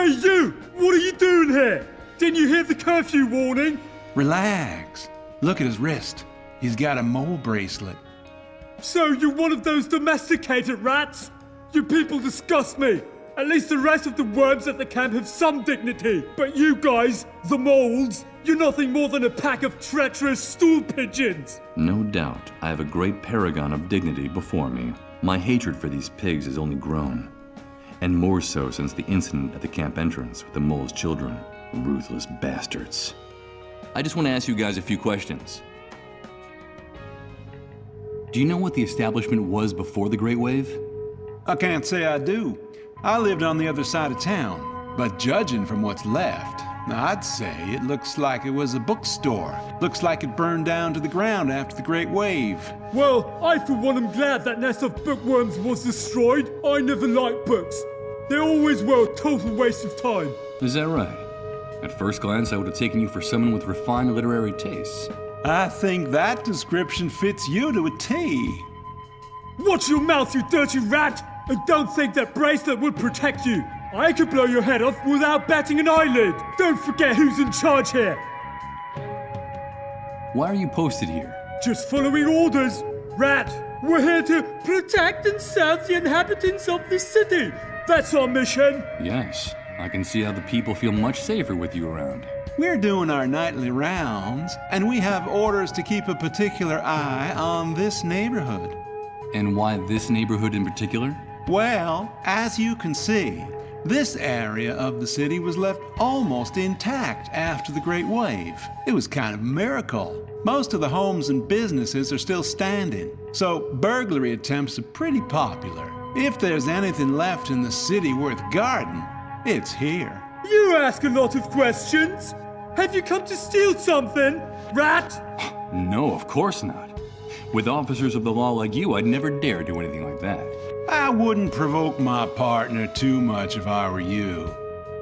Hey you! What are you doing here? Didn't you hear the curfew warning? Relax. Look at his wrist. He's got a mole bracelet. So you're one of those domesticated rats? You people disgust me. At least the rest of the worms at the camp have some dignity. But you guys, the moles, you're nothing more than a pack of treacherous stool pigeons. No doubt, I have a great paragon of dignity before me. My hatred for these pigs has only grown. And more so since the incident at the camp entrance with the mole's children. Ruthless bastards. I just want to ask you guys a few questions. Do you know what the establishment was before the Great Wave? I can't say I do. I lived on the other side of town. But judging from what's left, I'd say it looks like it was a bookstore. Looks like it burned down to the ground after the Great Wave. Well, I for one am glad that nest of bookworms was destroyed. I never liked books. They always were a total waste of time. Is that right? At first glance, I would have taken you for someone with refined literary tastes. I think that description fits you to a T. Watch your mouth, you dirty rat! And don't think that bracelet would protect you. I could blow your head off without batting an eyelid. Don't forget who's in charge here. Why are you posted here? Just following orders. Rat, we're here to protect and serve the inhabitants of this city. That's our mission. Yes, I can see how the people feel much safer with you around. We're doing our nightly rounds, and we have orders to keep a particular eye on this neighborhood. And why this neighborhood in particular? Well, as you can see, this area of the city was left almost intact after the Great Wave. It was kind of a miracle. Most of the homes and businesses are still standing, so burglary attempts are pretty popular. If there's anything left in the city worth guarding, it's here. You ask a lot of questions. Have you come to steal something, rat? No, of course not. With officers of the law like you, I'd never dare do anything like that. I wouldn't provoke my partner too much if I were you.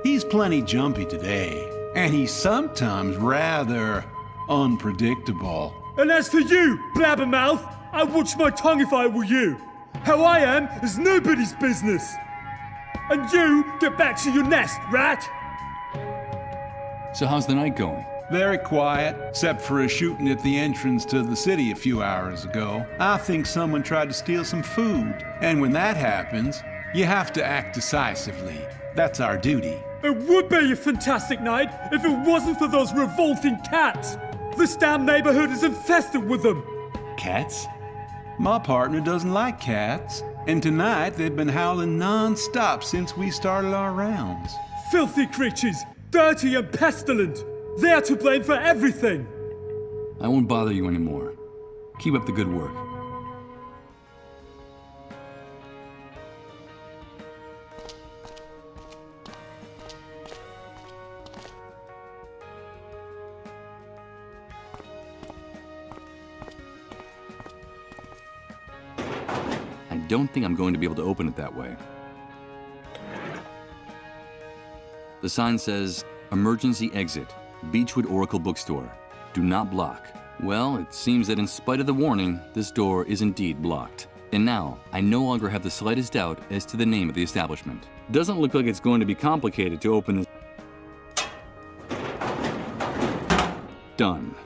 He's plenty jumpy today, and he's sometimes rather unpredictable. And as for you, blabbermouth, I'd watch my tongue if I were you. How I am is nobody's business. And you, get back to your nest, rat! So how's the night going? Very quiet, except for a shooting at the entrance to the city a few hours ago. I think someone tried to steal some food. And when that happens, you have to act decisively. That's our duty. It would be a fantastic night if it wasn't for those revolting cats. This damn neighborhood is infested with them. Cats? My partner doesn't like cats, and tonight they've been howling non-stop since we started our rounds. Filthy creatures, dirty and pestilent. They're to blame for everything. I won't bother you anymore. Keep up the good work. I don't think I'm going to be able to open it that way. The sign says, "Emergency exit. Beechwood Oracle Bookstore. Do not block." Well, it seems that in spite of the warning, this door is indeed blocked. And now, I no longer have the slightest doubt as to the name of the establishment. Doesn't look like it's going to be complicated to open this. Done.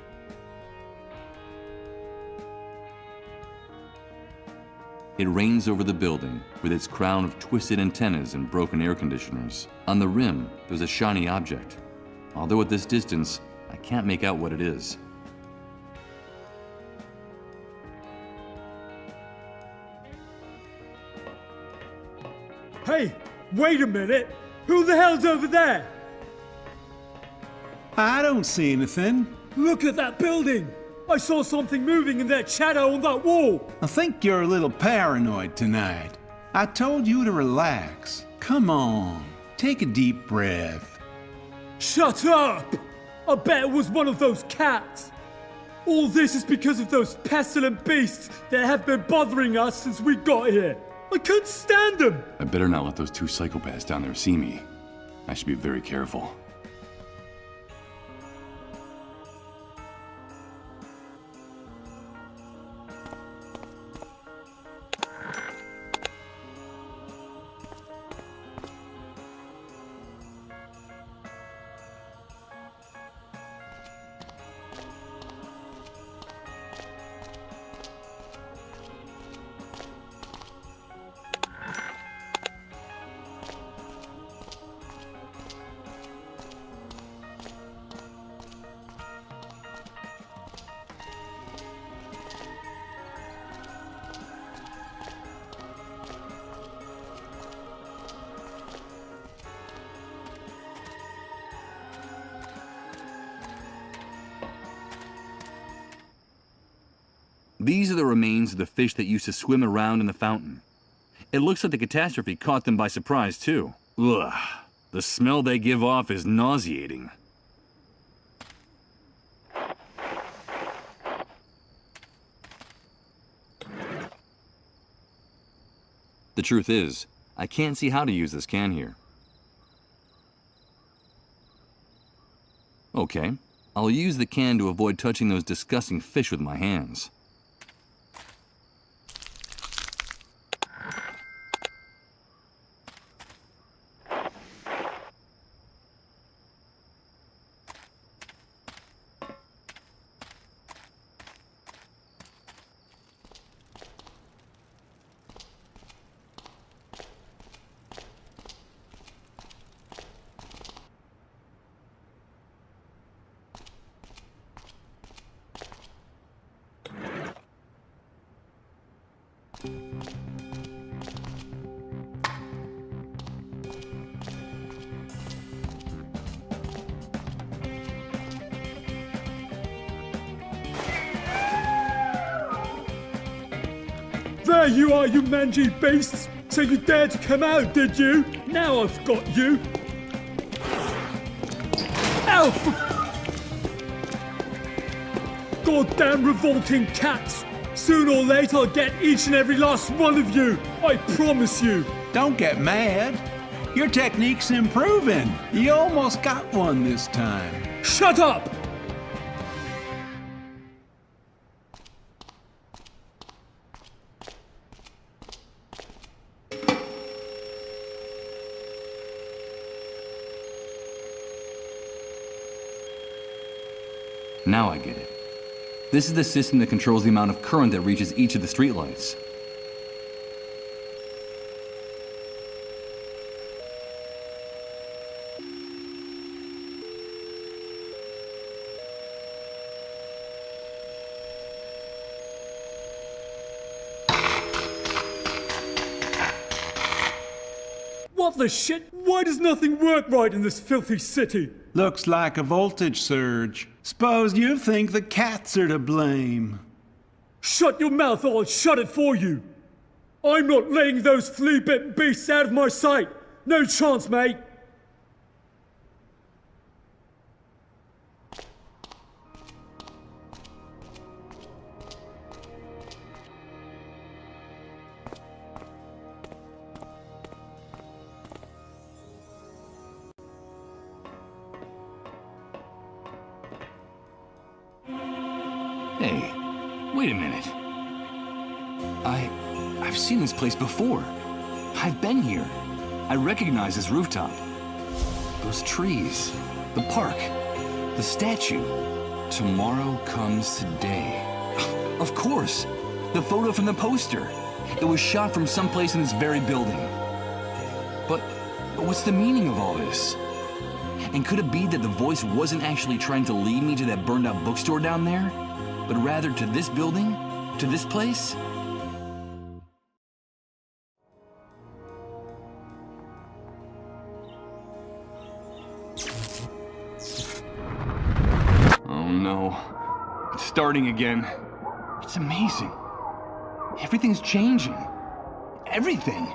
It reigns over the building, with its crown of twisted antennas and broken air conditioners. On the rim, there's a shiny object. Although at this distance, I can't make out what it is. Hey, wait a minute. Who the hell's over there? I don't see anything. Look at that building. I saw something moving in that shadow on that wall. I think you're a little paranoid tonight. I told you to relax. Come on, take a deep breath. Shut up! I bet it was one of those cats. All this is because of those pestilent beasts that have been bothering us since we got here. I couldn't stand them. I better not let those two psychopaths down there see me. I should be very careful. These are the remains of the fish that used to swim around in the fountain. It looks like the catastrophe caught them by surprise, too. Ugh. The smell they give off is nauseating. The truth is, I can't see how to use this can here. Okay, I'll use the can to avoid touching those disgusting fish with my hands. There you are, you mangy beasts! So you dared to come out, did you? Now I've got you! Ow! Goddamn revolting cats! Sooner or later I'll get each and every last one of you! I promise you! Don't get mad. Your technique's improving. You almost got one this time. Shut up! Now I get it. This is the system that controls the amount of current that reaches each of the streetlights. What the shit? Why does nothing work right in this filthy city? Looks like a voltage surge. Suppose you think the cats are to blame. Shut your mouth or I'll shut it for you! I'm not letting those flea-bitten beasts out of my sight! No chance, mate! Hey, wait a minute. I've seen this place before. I've been here. I recognize this rooftop. Those trees, the park, the statue. Tomorrow comes today. Of course, the photo from the poster. It was shot from someplace in this very building. But what's the meaning of all this? And could it be that the voice wasn't actually trying to lead me to that burned out bookstore down there, but rather to this building? To this place? Oh no. It's starting again. It's amazing. Everything's changing. Everything.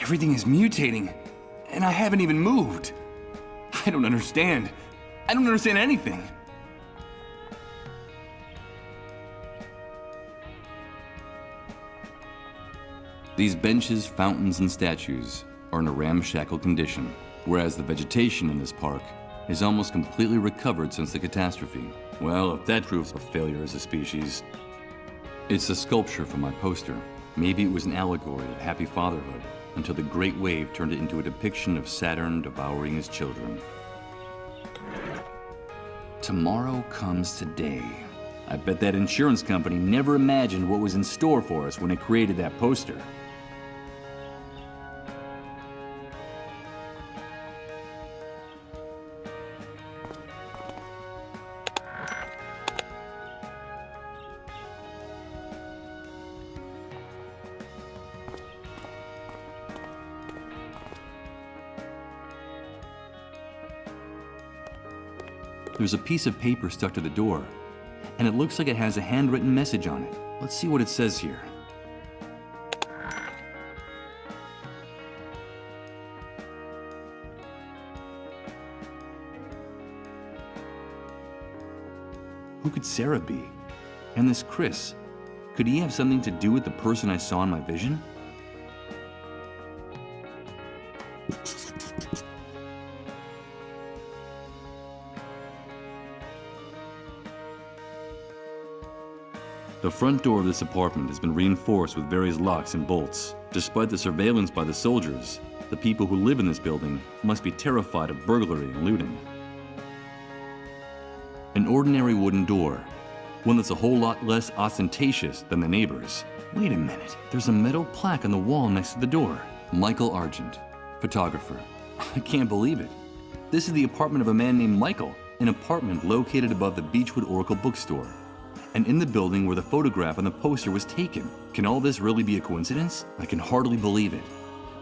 Everything is mutating, and I haven't even moved. I don't understand. I don't understand anything. These benches, fountains, and statues are in a ramshackle condition, whereas the vegetation in this park is almost completely recovered since the catastrophe. Well, if that proves a failure as a species. It's a sculpture from my poster. Maybe it was an allegory of happy fatherhood, until the great wave turned it into a depiction of Saturn devouring his children. Tomorrow comes today. I bet that insurance company never imagined what was in store for us when it created that poster. There's a piece of paper stuck to the door, and it looks like it has a handwritten message on it. Let's see what it says here. Who could Sarah be? And this Chris, could he have something to do with the person I saw in my vision? The front door of this apartment has been reinforced with various locks and bolts. Despite the surveillance by the soldiers, the people who live in this building must be terrified of burglary and looting. An ordinary wooden door, one that's a whole lot less ostentatious than the neighbors. Wait a minute, there's a metal plaque on the wall next to the door. Michael Argent, photographer. I can't believe it. This is the apartment of a man named Michael, an apartment located above the Beechwood Oracle bookstore, and in the building where the photograph on the poster was taken. Can all this really be a coincidence? I can hardly believe it.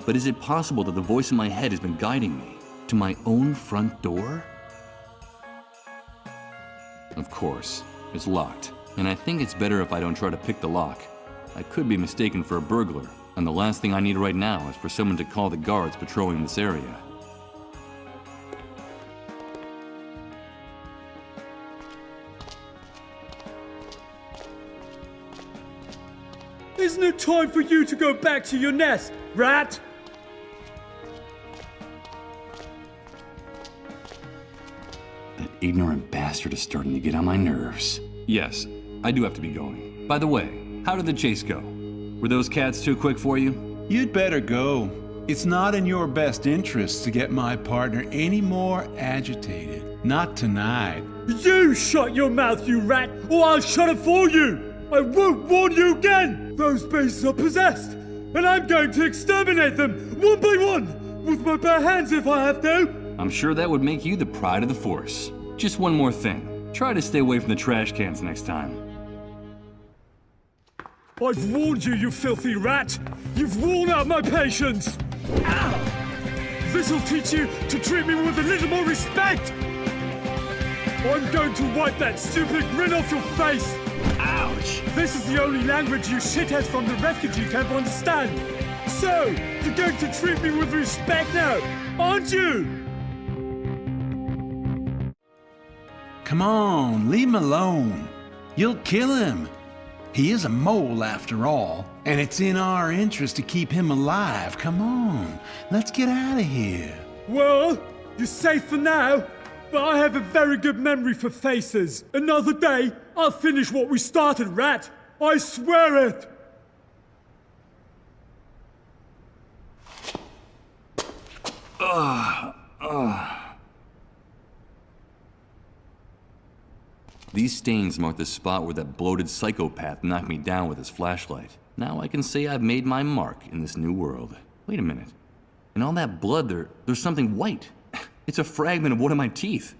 But is it possible that the voice in my head has been guiding me to my own front door? Of course, it's locked, and I think it's better if I don't try to pick the lock. I could be mistaken for a burglar, and the last thing I need right now is for someone to call the guards patrolling this area. Isn't it time for you to go back to your nest, rat? That ignorant bastard is starting to get on my nerves. Yes, I do have to be going. By the way, how did the chase go? Were those cats too quick for you? You'd better go. It's not in your best interest to get my partner any more agitated. Not tonight. You shut your mouth, you rat, or I'll shut it for you! I won't warn you again! Those beasts are possessed, and I'm going to exterminate them, one by one, with my bare hands if I have to! I'm sure that would make you the pride of the force. Just one more thing. Try to stay away from the trash cans next time. I've warned you, you filthy rat! You've worn out my patience! Ow! This'll teach you to treat me with a little more respect! I'm going to wipe that stupid grin off your face! Ouch! This is the only language you shitheads from the refugee camp understand! So, you're going to treat me with respect now, aren't you? Come on, leave him alone. You'll kill him. He is a mole after all, and it's in our interest to keep him alive. Come on, let's get out of here. Well, you're safe for now, but I have a very good memory for faces. Another day, I'll finish what we started, rat. I swear it! These stains mark the spot where that bloated psychopath knocked me down with his flashlight. Now I can say I've made my mark in this new world. Wait a minute. In all that blood, there's something white. It's a fragment of one of my teeth.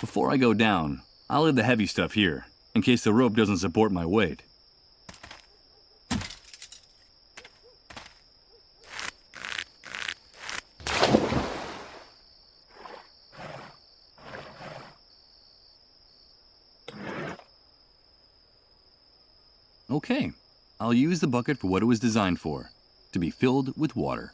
Before I go down, I'll leave the heavy stuff here, in case the rope doesn't support my weight. Okay, I'll use the bucket for what it was designed for, to be filled with water.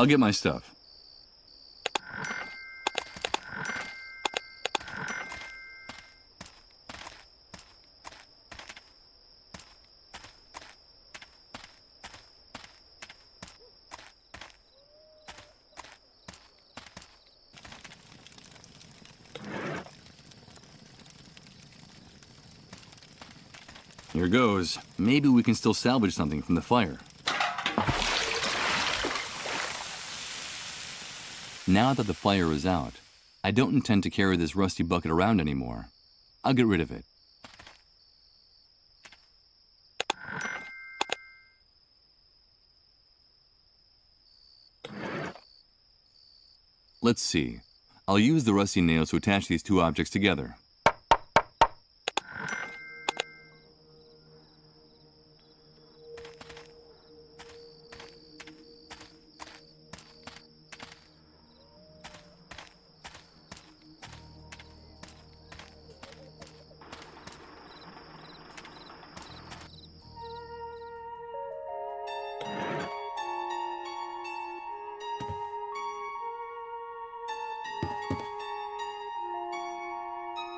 I'll get my stuff. Here goes. Maybe we can still salvage something from the fire. Now that the fire is out, I don't intend to carry this rusty bucket around anymore. I'll get rid of it. Let's see. I'll use the rusty nails to attach these two objects together.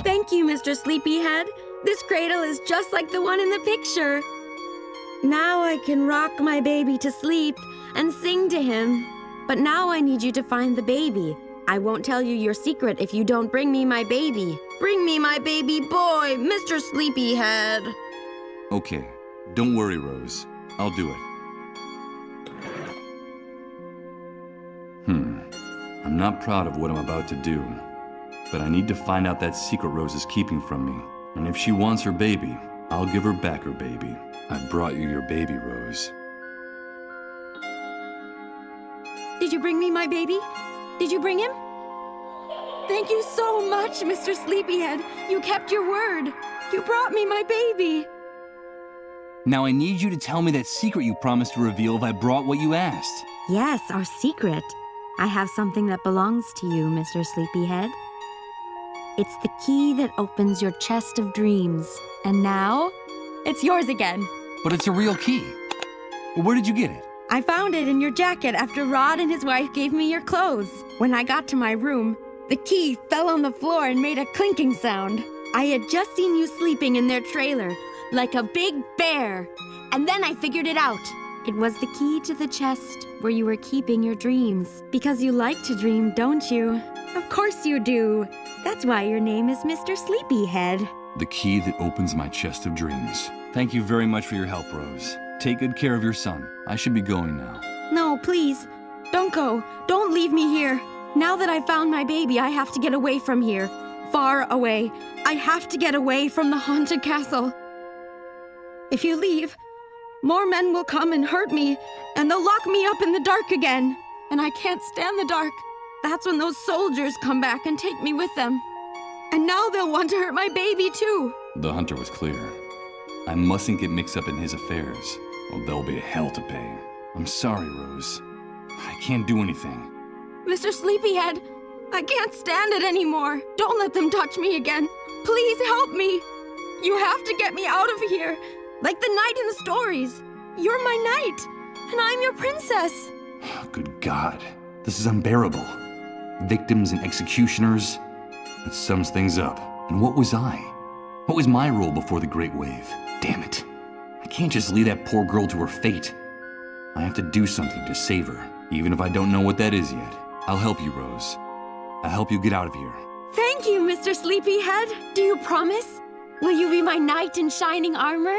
Thank you, Mr. Sleepyhead. This cradle is just like the one in the picture. Now I can rock my baby to sleep and sing to him. But now I need you to find the baby. I won't tell you your secret if you don't bring me my baby. Bring me my baby boy, Mr. Sleepyhead. Okay, don't worry, Rose. I'll do it. I'm not proud of what I'm about to do. But I need to find out that secret Rose is keeping from me. And if she wants her baby, I'll give her back her baby. I brought you your baby, Rose. Did you bring me my baby? Did you bring him? Thank you so much, Mr. Sleepyhead. You kept your word. You brought me my baby. Now I need you to tell me that secret you promised to reveal if I brought what you asked. Yes, our secret. I have something that belongs to you, Mr. Sleepyhead. It's the key that opens your chest of dreams. And now, it's yours again. But it's a real key. Where did you get it? I found it in your jacket after Rod and his wife gave me your clothes. When I got to my room, the key fell on the floor and made a clinking sound. I had just seen you sleeping in their trailer, like a big bear. And then I figured it out. It was the key to the chest where you were keeping your dreams. Because you like to dream, don't you? Of course you do. That's why your name is Mr. Sleepyhead. The key that opens my chest of dreams. Thank you very much for your help, Rose. Take good care of your son. I should be going now. No, please. Don't go. Don't leave me here. Now that I found my baby, I have to get away from here. Far away. I have to get away from the haunted castle. If you leave, more men will come and hurt me, and they'll lock me up in the dark again. And I can't stand the dark. That's when those soldiers come back and take me with them. And now they'll want to hurt my baby, too. The hunter was clear. I mustn't get mixed up in his affairs, or there'll be hell to pay. I'm sorry, Rose. I can't do anything. Mr. Sleepyhead, I can't stand it anymore. Don't let them touch me again. Please help me. You have to get me out of here. Like the knight in the stories. You're my knight, and I'm your princess. Good God. This is unbearable. Victims and executioners. It sums things up. And what was I? What was my role before the Great Wave? Damn it. I can't just leave that poor girl to her fate. I have to do something to save her, even if I don't know what that is yet. I'll help you, Rose. I'll help you get out of here. Thank you, Mr. Sleepyhead. Do you promise? Will you be my knight in shining armor?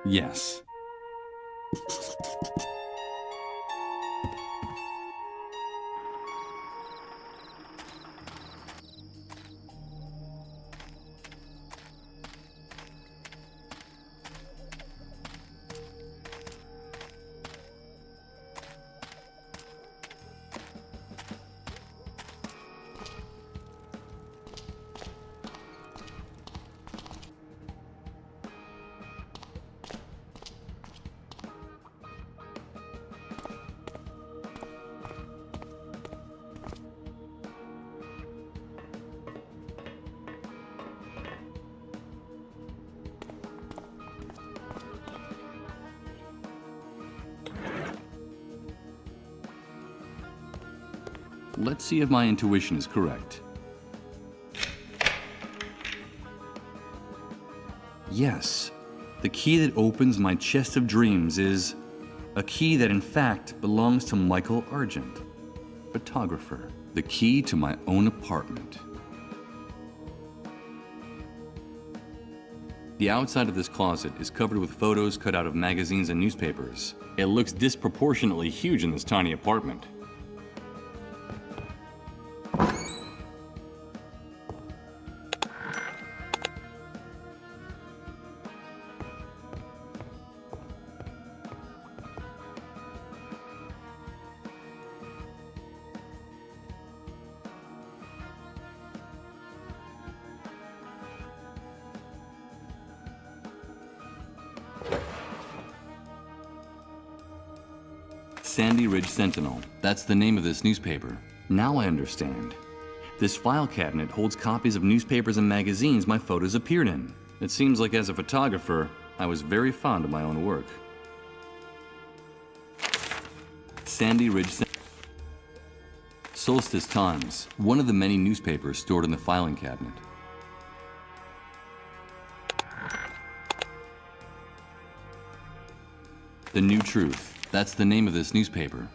Yes. Let's see if my intuition is correct. Yes, the key that opens my chest of dreams is a key that in fact belongs to Michael Argent, photographer. The key to my own apartment. The outside of this closet is covered with photos cut out of magazines and newspapers. It looks disproportionately huge in this tiny apartment. Sandy Ridge Sentinel. That's the name of this newspaper. Now I understand. This file cabinet holds copies of newspapers and magazines my photos appeared in. It seems like as a photographer, I was very fond of my own work. Sandy Ridge Sentinel. Solstice Times, one of the many newspapers stored in the filing cabinet. The New Truth. That's the name of this newspaper.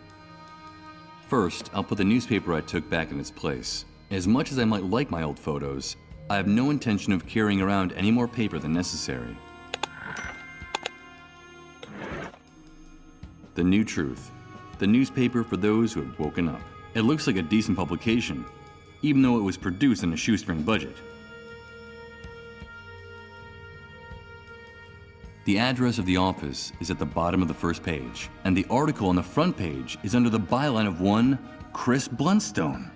First, I'll put the newspaper I took back in its place. As much as I might like my old photos, I have no intention of carrying around any more paper than necessary. The New Truth. The newspaper for those who have woken up. It looks like a decent publication, even though it was produced on a shoestring budget. The address of the office is at the bottom of the first page, and the article on the front page is under the byline of one Chris Bluntstone.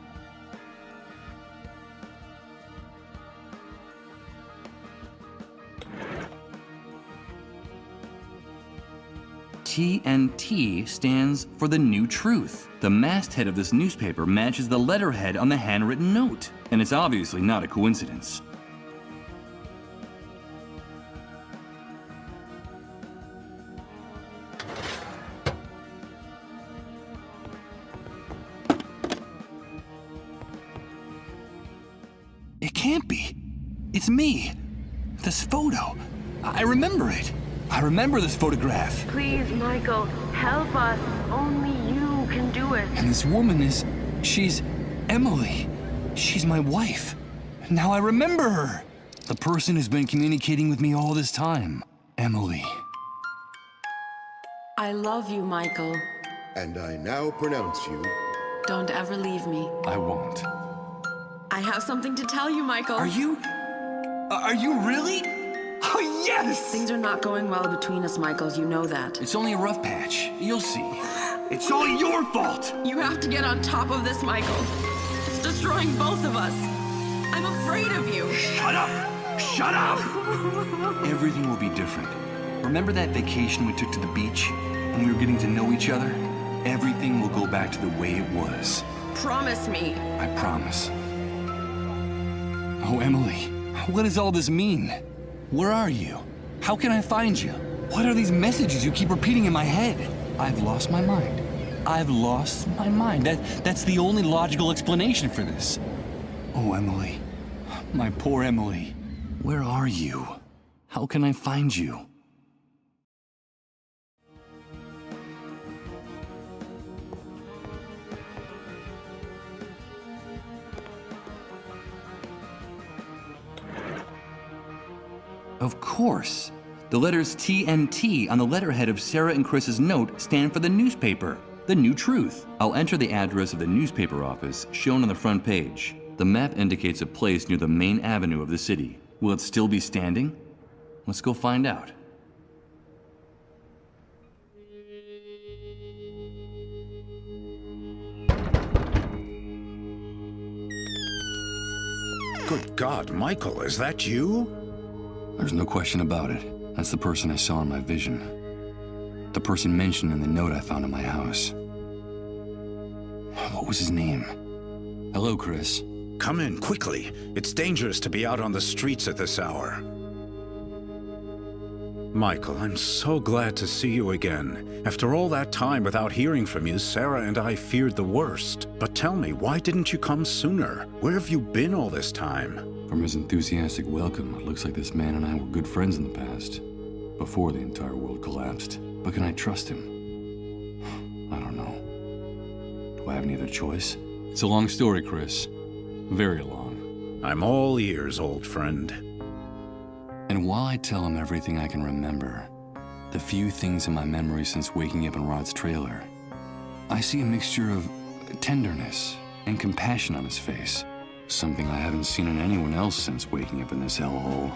TNT stands for The New Truth. The masthead of this newspaper matches the letterhead on the handwritten note, and it's obviously not a coincidence. It can't be. It's me. This photo. I remember it. I remember this photograph. Please, Michael, help us. Only you can do it. And this woman she's Emily. She's my wife. Now I remember her. The person who's been communicating with me all this time. Emily. I love you, Michael. And I now pronounce you. Don't ever leave me. I won't. I have something to tell you, Michael. Are you really? Oh, yes! Things are not going well between us, Michael. You know that. It's only a rough patch. You'll see. It's all your fault! You have to get on top of this, Michael. It's destroying both of us. I'm afraid of you. Shut up! Shut up! Everything will be different. Remember that vacation we took to the beach and we were getting to know each other? Everything will go back to the way it was. Promise me. I promise. Oh, Emily, what does all this mean? Where are you? How can I find you? What are these messages you keep repeating in my head? I've lost my mind. I've lost my mind. That's the only logical explanation for this. Oh, Emily. My poor Emily. Where are you? How can I find you? Of course. The letters TNT on the letterhead of Sarah and Chris's note stand for the newspaper, The New Truth. I'll enter the address of the newspaper office shown on the front page. The map indicates a place near the main avenue of the city. Will it still be standing? Let's go find out. Good God, Michael, is that you? There's no question about it. That's the person I saw in my vision. The person mentioned in the note I found in my house. What was his name? Hello, Chris. Come in, quickly. It's dangerous to be out on the streets at this hour. Michael, I'm so glad to see you again. After all that time without hearing from you, Sarah and I feared the worst. But tell me, why didn't you come sooner? Where have you been all this time? From his enthusiastic welcome, it looks like this man and I were good friends in the past, before the entire world collapsed. But can I trust him? I don't know. Do I have any other choice? It's a long story, Chris. Very long. I'm all ears, old friend. And while I tell him everything I can remember, the few things in my memory since waking up in Rod's trailer, I see a mixture of tenderness and compassion on his face. Something I haven't seen in anyone else since waking up in this hellhole.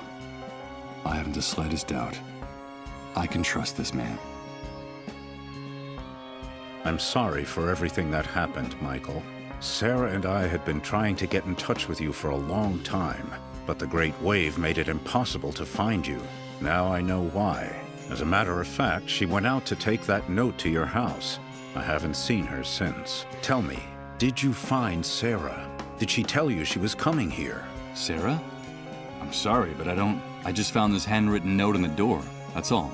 I haven't the slightest doubt. I can trust this man. I'm sorry for everything that happened, Michael. Sarah and I had been trying to get in touch with you for a long time, but the Great Wave made it impossible to find you. Now I know why. As a matter of fact, she went out to take that note to your house. I haven't seen her since. Tell me, did you find Sarah? Did she tell you she was coming here? Sarah? I'm sorry, but I just found this handwritten note on the door. That's all.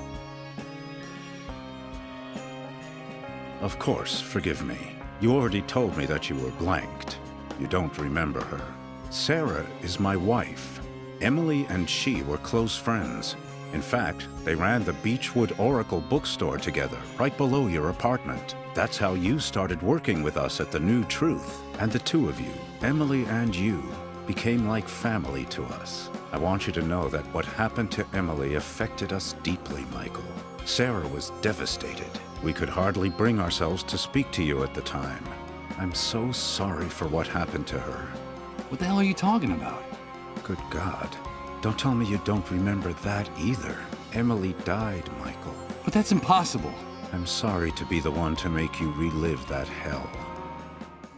Of course, forgive me. You already told me that you were blanked. You don't remember her. Sarah is my wife. Emily and she were close friends. In fact, they ran the Beechwood Oracle bookstore together, right below your apartment. That's how you started working with us at the New Truth. And the two of you, Emily and you, became like family to us. I want you to know that what happened to Emily affected us deeply, Michael. Sarah was devastated. We could hardly bring ourselves to speak to you at the time. I'm so sorry for what happened to her. What the hell are you talking about? Good God. Don't tell me you don't remember that either. Emily died, Michael. But that's impossible. I'm sorry to be the one to make you relive that hell.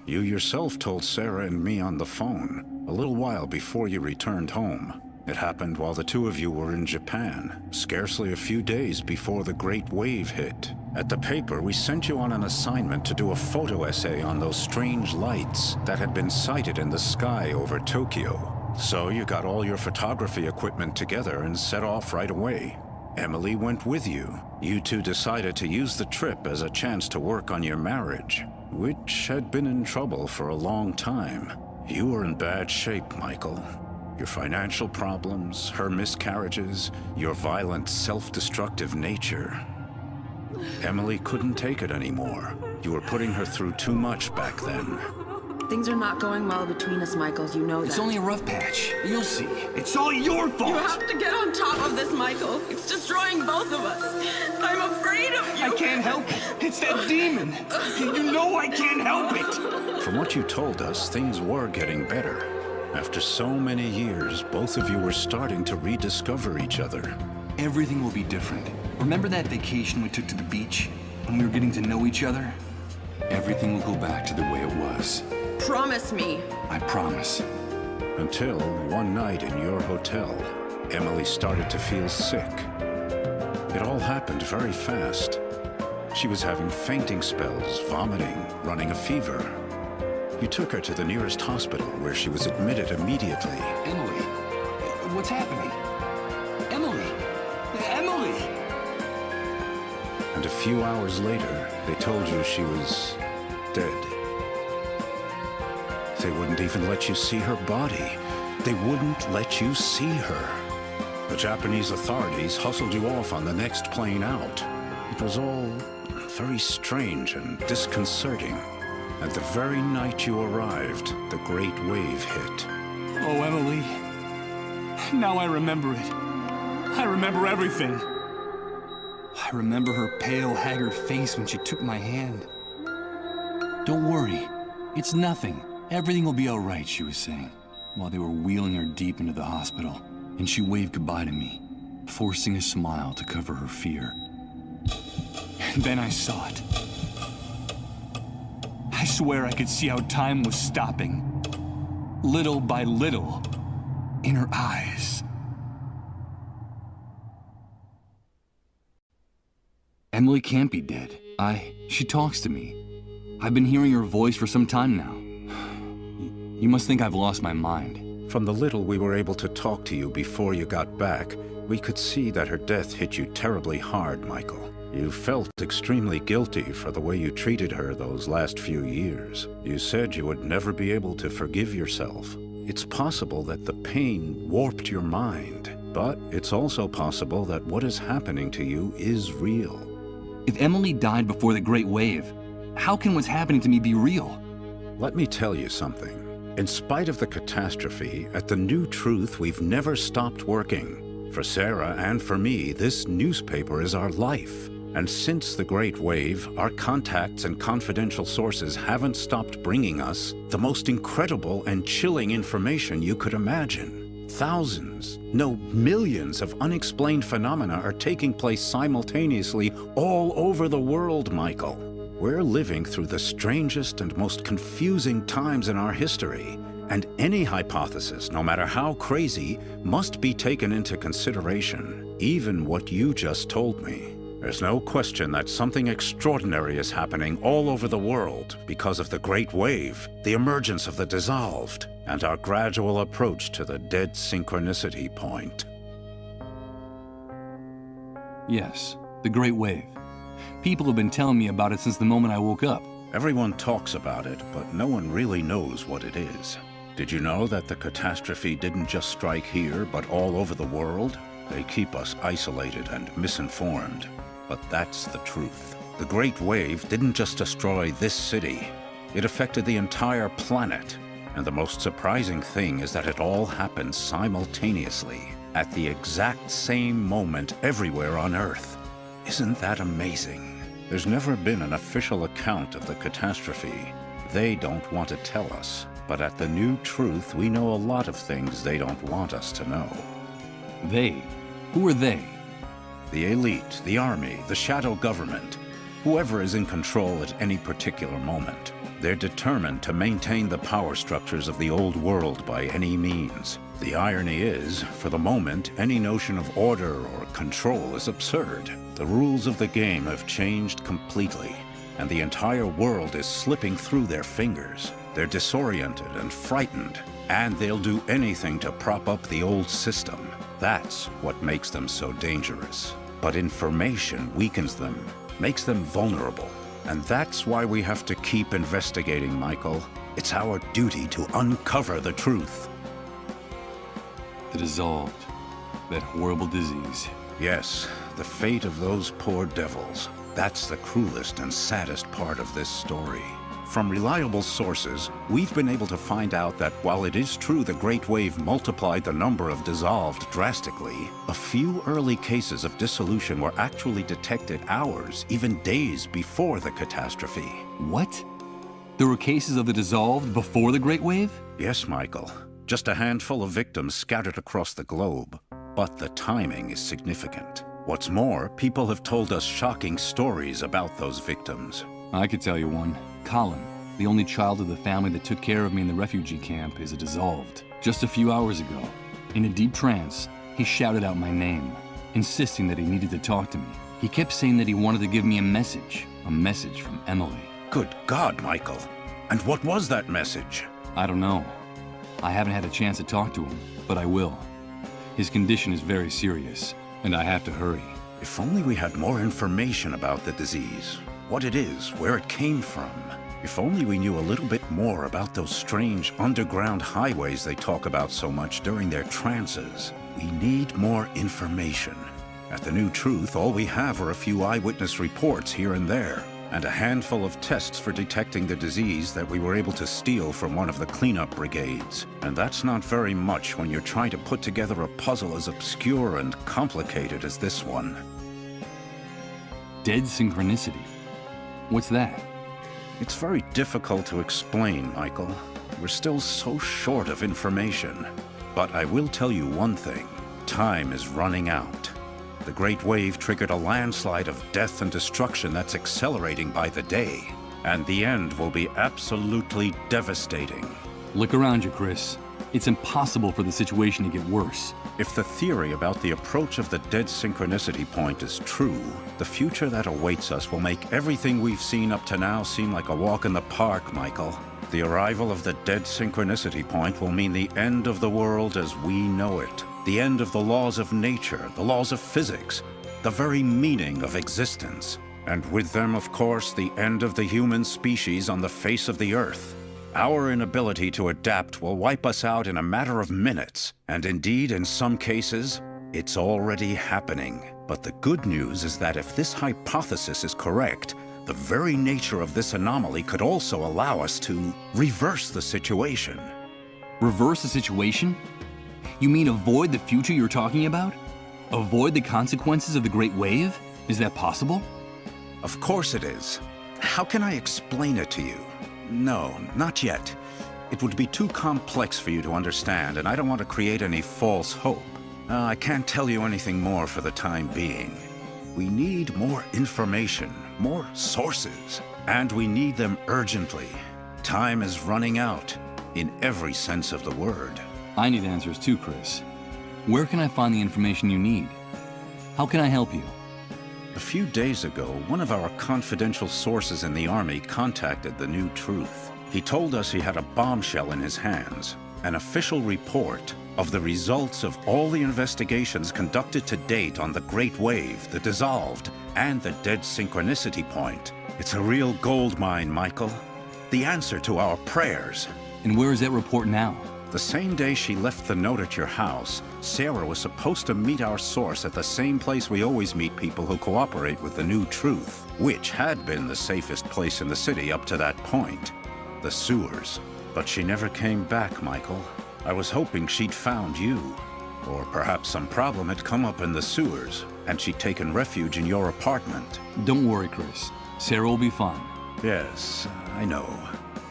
You yourself told Sarah and me on the phone a little while before you returned home. It happened while the two of you were in Japan, scarcely a few days before the Great Wave hit. At the paper, we sent you on an assignment to do a photo essay on those strange lights that had been sighted in the sky over Tokyo. So you got all your photography equipment together and set off right away. Emily went with you. You two decided to use the trip as a chance to work on your marriage, which had been in trouble for a long time. You were in bad shape, Michael. Your financial problems, her miscarriages, your violent, self-destructive nature. Emily couldn't take it anymore. You were putting her through too much back then. Things are not going well between us, Michael. You know that. It's only a rough patch. You'll see. It's all your fault! You have to get on top of this, Michael. It's destroying both of us. I'm afraid of you. I can't help it. It's that demon. You know I can't help it. From what you told us, things were getting better. After so many years, both of you were starting to rediscover each other. Everything will be different. Remember that vacation we took to the beach? When we were getting to know each other? Everything will go back to the way it was. Promise me. I promise. Until one night in your hotel, Emily started to feel sick. It all happened very fast. She was having fainting spells, vomiting, running a fever. You took her to the nearest hospital where she was admitted immediately. Emily, what's happening? Emily! Emily! And a few hours later, they told you she was dead. They wouldn't even let you see her body. They wouldn't let you see her. The Japanese authorities hustled you off on the next plane out. It was all very strange and disconcerting. And the very night you arrived, the Great Wave hit. Oh, Emily. Now I remember it. I remember everything. I remember her pale, haggard face when she took my hand. Don't worry. It's nothing. Everything will be all right, she was saying, while they were wheeling her deep into the hospital, and she waved goodbye to me, forcing a smile to cover her fear. And then I saw it. I swear I could see how time was stopping, little by little, in her eyes. Emily can't be dead. She talks to me. I've been hearing her voice for some time now. You must think I've lost my mind. From the little we were able to talk to you before you got back, we could see that her death hit you terribly hard, Michael. You felt extremely guilty for the way you treated her those last few years. You said you would never be able to forgive yourself. It's possible that the pain warped your mind, but it's also possible that what is happening to you is real. If Emily died before the Great Wave, how can what's happening to me be real? Let me tell you something. In spite of the catastrophe, at the New Truth, we've never stopped working. For Sarah and for me, this newspaper is our life. And since the Great Wave, our contacts and confidential sources haven't stopped bringing us the most incredible and chilling information you could imagine. Thousands, no, millions of unexplained phenomena are taking place simultaneously all over the world, Michael. We're living through the strangest and most confusing times in our history, and any hypothesis, no matter how crazy, must be taken into consideration, even what you just told me. There's no question that something extraordinary is happening all over the world because of the Great Wave, the emergence of the dissolved, and our gradual approach to the dead synchronicity point. Yes, the Great Wave. People have been telling me about it since the moment I woke up. Everyone talks about it, but no one really knows what it is. Did you know that the catastrophe didn't just strike here, but all over the world? They keep us isolated and misinformed. But that's the truth. The Great Wave didn't just destroy this city. It affected the entire planet. And the most surprising thing is that it all happened simultaneously, at the exact same moment everywhere on Earth. Isn't that amazing? There's never been an official account of the catastrophe. They don't want to tell us. But at the New Truth, we know a lot of things they don't want us to know. They? Who are they? The elite, the army, the shadow government, whoever is in control at any particular moment. They're determined to maintain the power structures of the old world by any means. The irony is, for the moment, any notion of order or control is absurd. The rules of the game have changed completely, and the entire world is slipping through their fingers. They're disoriented and frightened, and they'll do anything to prop up the old system. That's what makes them so dangerous. But information weakens them, makes them vulnerable. And that's why we have to keep investigating, Michael. It's our duty to uncover the truth. The dissolved. That horrible disease. Yes, the fate of those poor devils. That's the cruelest and saddest part of this story. From reliable sources, we've been able to find out that while it is true the Great Wave multiplied the number of dissolved drastically, a few early cases of dissolution were actually detected hours, even days before the catastrophe. What? There were cases of the dissolved before the Great Wave? Yes, Michael. Just a handful of victims scattered across the globe. But the timing is significant. What's more, people have told us shocking stories about those victims. I could tell you one. Colin, the only child of the family that took care of me in the refugee camp, is a dissolved. Just a few hours ago, in a deep trance, he shouted out my name, insisting that he needed to talk to me. He kept saying that he wanted to give me a message from Emily. Good God, Michael. And what was that message? I don't know. I haven't had a chance to talk to him, but I will. His condition is very serious, and I have to hurry. If only we had more information about the disease. What it is, where it came from. If only we knew a little bit more about those strange underground highways they talk about so much during their trances. We need more information. At the New Truth, all we have are a few eyewitness reports here and there, and a handful of tests for detecting the disease that we were able to steal from one of the cleanup brigades. And that's not very much when you're trying to put together a puzzle as obscure and complicated as this one. Dead synchronicity. What's that? It's very difficult to explain, Michael. We're still so short of information. But I will tell you one thing. Time is running out. The Great Wave triggered a landslide of death and destruction that's accelerating by the day. And the end will be absolutely devastating. Look around you, Chris. It's impossible for the situation to get worse. If the theory about the approach of the dead synchronicity point is true, the future that awaits us will make everything we've seen up to now seem like a walk in the park, Michael. The arrival of the dead synchronicity point will mean the end of the world as we know it. The end of the laws of nature, the laws of physics, the very meaning of existence. And with them, of course, the end of the human species on the face of the earth. Our inability to adapt will wipe us out in a matter of minutes. And indeed, in some cases, it's already happening. But the good news is that if this hypothesis is correct, the very nature of this anomaly could also allow us to reverse the situation. Reverse the situation? You mean avoid the future you're talking about? Avoid the consequences of the Great Wave? Is that possible? Of course it is. How can I explain it to you? No, not yet. It would be too complex for you to understand, and I don't want to create any false hope. I can't tell you anything more for the time being. We need more information, more sources, and we need them urgently. Time is running out, in every sense of the word. I need answers too, Chris. Where can I find the information you need? How can I help you? A few days ago, one of our confidential sources in the Army contacted the New Truth. He told us he had a bombshell in his hands, an official report of the results of all the investigations conducted to date on the Great Wave, the Dissolved, and the Dead Synchronicity Point. It's a real gold mine, Michael. The answer to our prayers. And where is that report now? The same day she left the note at your house, Sarah was supposed to meet our source at the same place we always meet people who cooperate with the New Truth, which had been the safest place in the city up to that point, the sewers. But she never came back, Michael. I was hoping she'd found you. Or perhaps some problem had come up in the sewers, and she'd taken refuge in your apartment. Don't worry, Chris. Sarah will be fine. Yes, I know.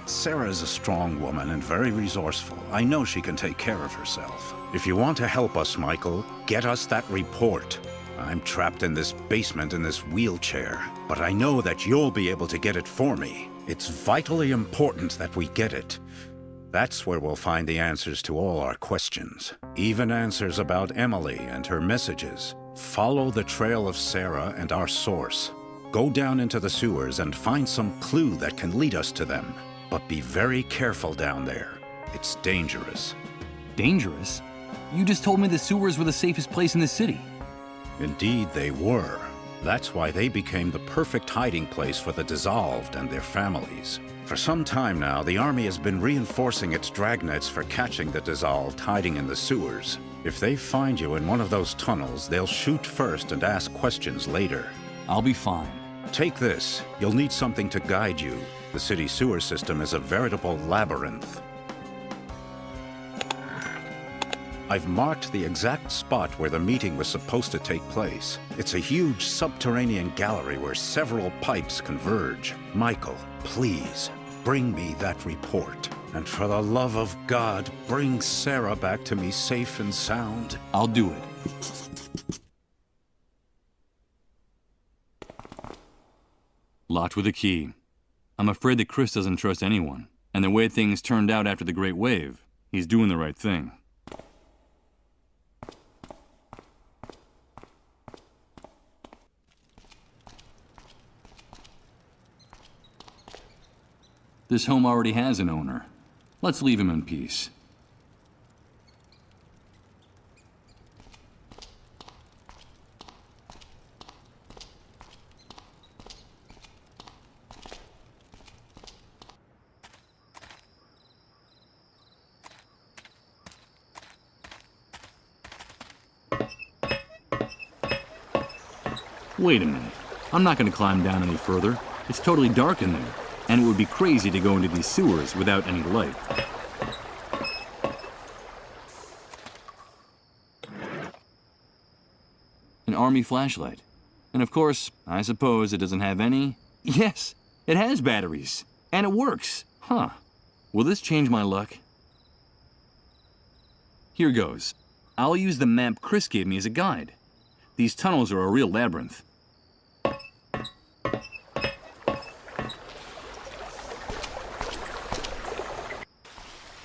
Sarah is a strong woman and very resourceful. I know she can take care of herself. If you want to help us, Michael, get us that report. I'm trapped in this basement in this wheelchair, but I know that you'll be able to get it for me. It's vitally important that we get it. That's where we'll find the answers to all our questions. Even answers about Emily and her messages. Follow the trail of Sarah and our source. Go down into the sewers and find some clue that can lead us to them. But be very careful down there. It's dangerous. Dangerous? You just told me the sewers were the safest place in the city. Indeed, they were. That's why they became the perfect hiding place for the Dissolved and their families. For some time now, the Army has been reinforcing its dragnets for catching the Dissolved hiding in the sewers. If they find you in one of those tunnels, they'll shoot first and ask questions later. I'll be fine. Take this. You'll need something to guide you. The city sewer system is a veritable labyrinth. I've marked the exact spot where the meeting was supposed to take place. It's a huge subterranean gallery where several pipes converge. Michael, please, bring me that report. And for the love of God, bring Sarah back to me safe and sound. I'll do it. Locked with a key. I'm afraid that Chris doesn't trust anyone. And the way things turned out after the Great Wave, he's doing the right thing. This home already has an owner. Let's leave him in peace. Wait a minute. I'm not going to climb down any further. It's totally dark in there, and it would be crazy to go into these sewers without any light. An army flashlight. And of course, I suppose it doesn't have any... Yes, it has batteries. And it works. Huh. Will this change my luck? Here goes. I'll use the map Chris gave me as a guide. These tunnels are a real labyrinth.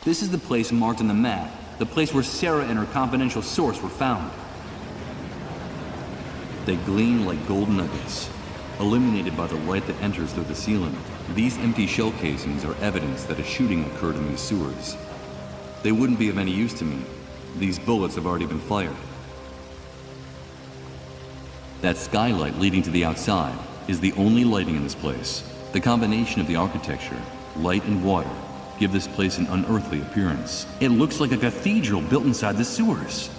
This is the place marked on the map, the place where Sarah and her confidential source were found. They gleam like gold nuggets, illuminated by the light that enters through the ceiling. These empty shell casings are evidence that a shooting occurred in these sewers. They wouldn't be of any use to me. These bullets have already been fired. That skylight leading to the outside is the only lighting in this place. The combination of the architecture, light and water, give this place an unearthly appearance. It looks like a cathedral built inside the sewers.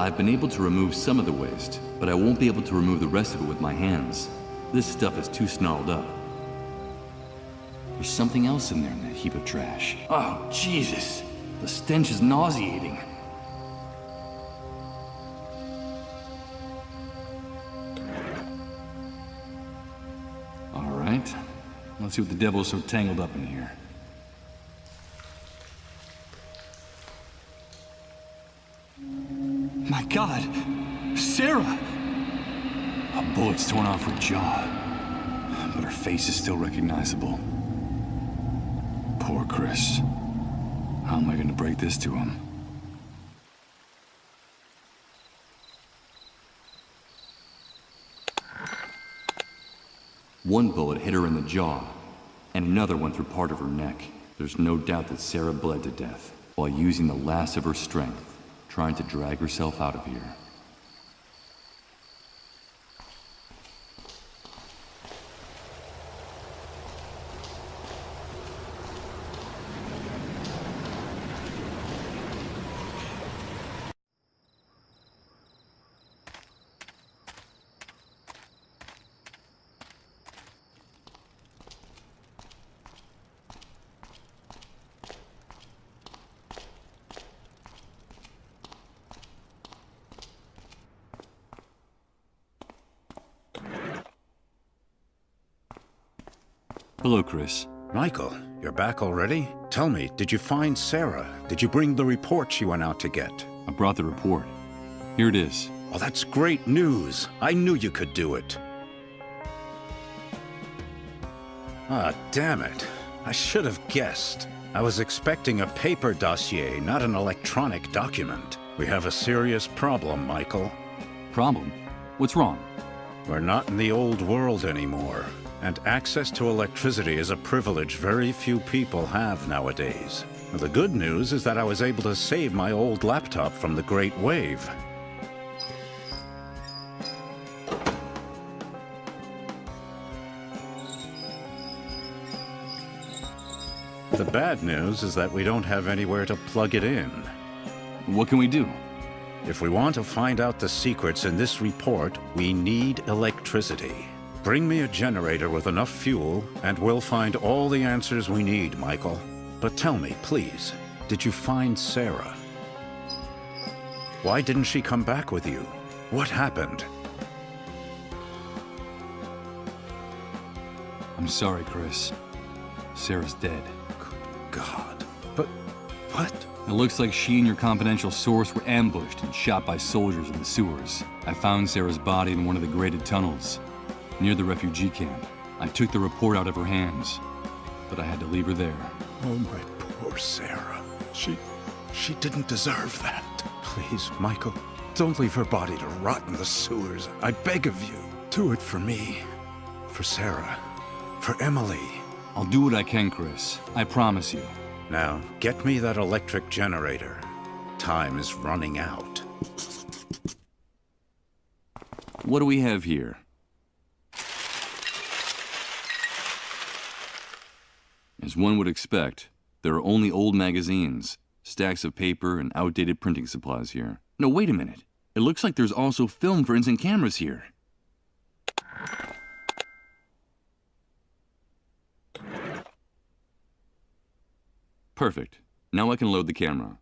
I've been able to remove some of the waste, but I won't be able to remove the rest of it with my hands. This stuff is too snarled up. There's something else in there in that heap of trash. Oh, Jesus! The stench is nauseating. All right. Let's see what the devil's so tangled up in here. My God! Sarah! A bullet's torn off her jaw, but her face is still recognizable. Poor Chris. How am I gonna break this to him? One bullet hit her in the jaw, and another went through part of her neck. There's no doubt that Sarah bled to death while using the last of her strength, trying to drag herself out of here. Hello, Chris. Michael, you're back already? Tell me, did you find Sarah? Did you bring the report she went out to get? I brought the report. Here it is. Oh, that's great news. I knew you could do it. Ah, damn it. I should have guessed. I was expecting a paper dossier, not an electronic document. We have a serious problem, Michael. Problem? What's wrong? We're not in the old world anymore, and access to electricity is a privilege very few people have nowadays. The good news is that I was able to save my old laptop from the Great Wave. The bad news is that we don't have anywhere to plug it in. What can we do? If we want to find out the secrets in this report, we need electricity. Bring me a generator with enough fuel, and we'll find all the answers we need, Michael. But tell me, please, did you find Sarah? Why didn't she come back with you? What happened? I'm sorry, Chris. Sarah's dead. God. But what? It looks like she and your confidential source were ambushed and shot by soldiers in the sewers. I found Sarah's body in one of the graded tunnels, near the refugee camp. I took the report out of her hands, but I had to leave her there. Oh, my poor Sarah. She didn't deserve that. Please, Michael, don't leave her body to rot in the sewers. I beg of you. Do it for me. For Sarah. For Emily. I'll do what I can, Chris. I promise you. Now, get me that electric generator. Time is running out. What do we have here? As one would expect, there are only old magazines, stacks of paper, and outdated printing supplies here. No, wait a minute. It looks like there's also film for instant cameras here. Perfect. Now I can load the camera.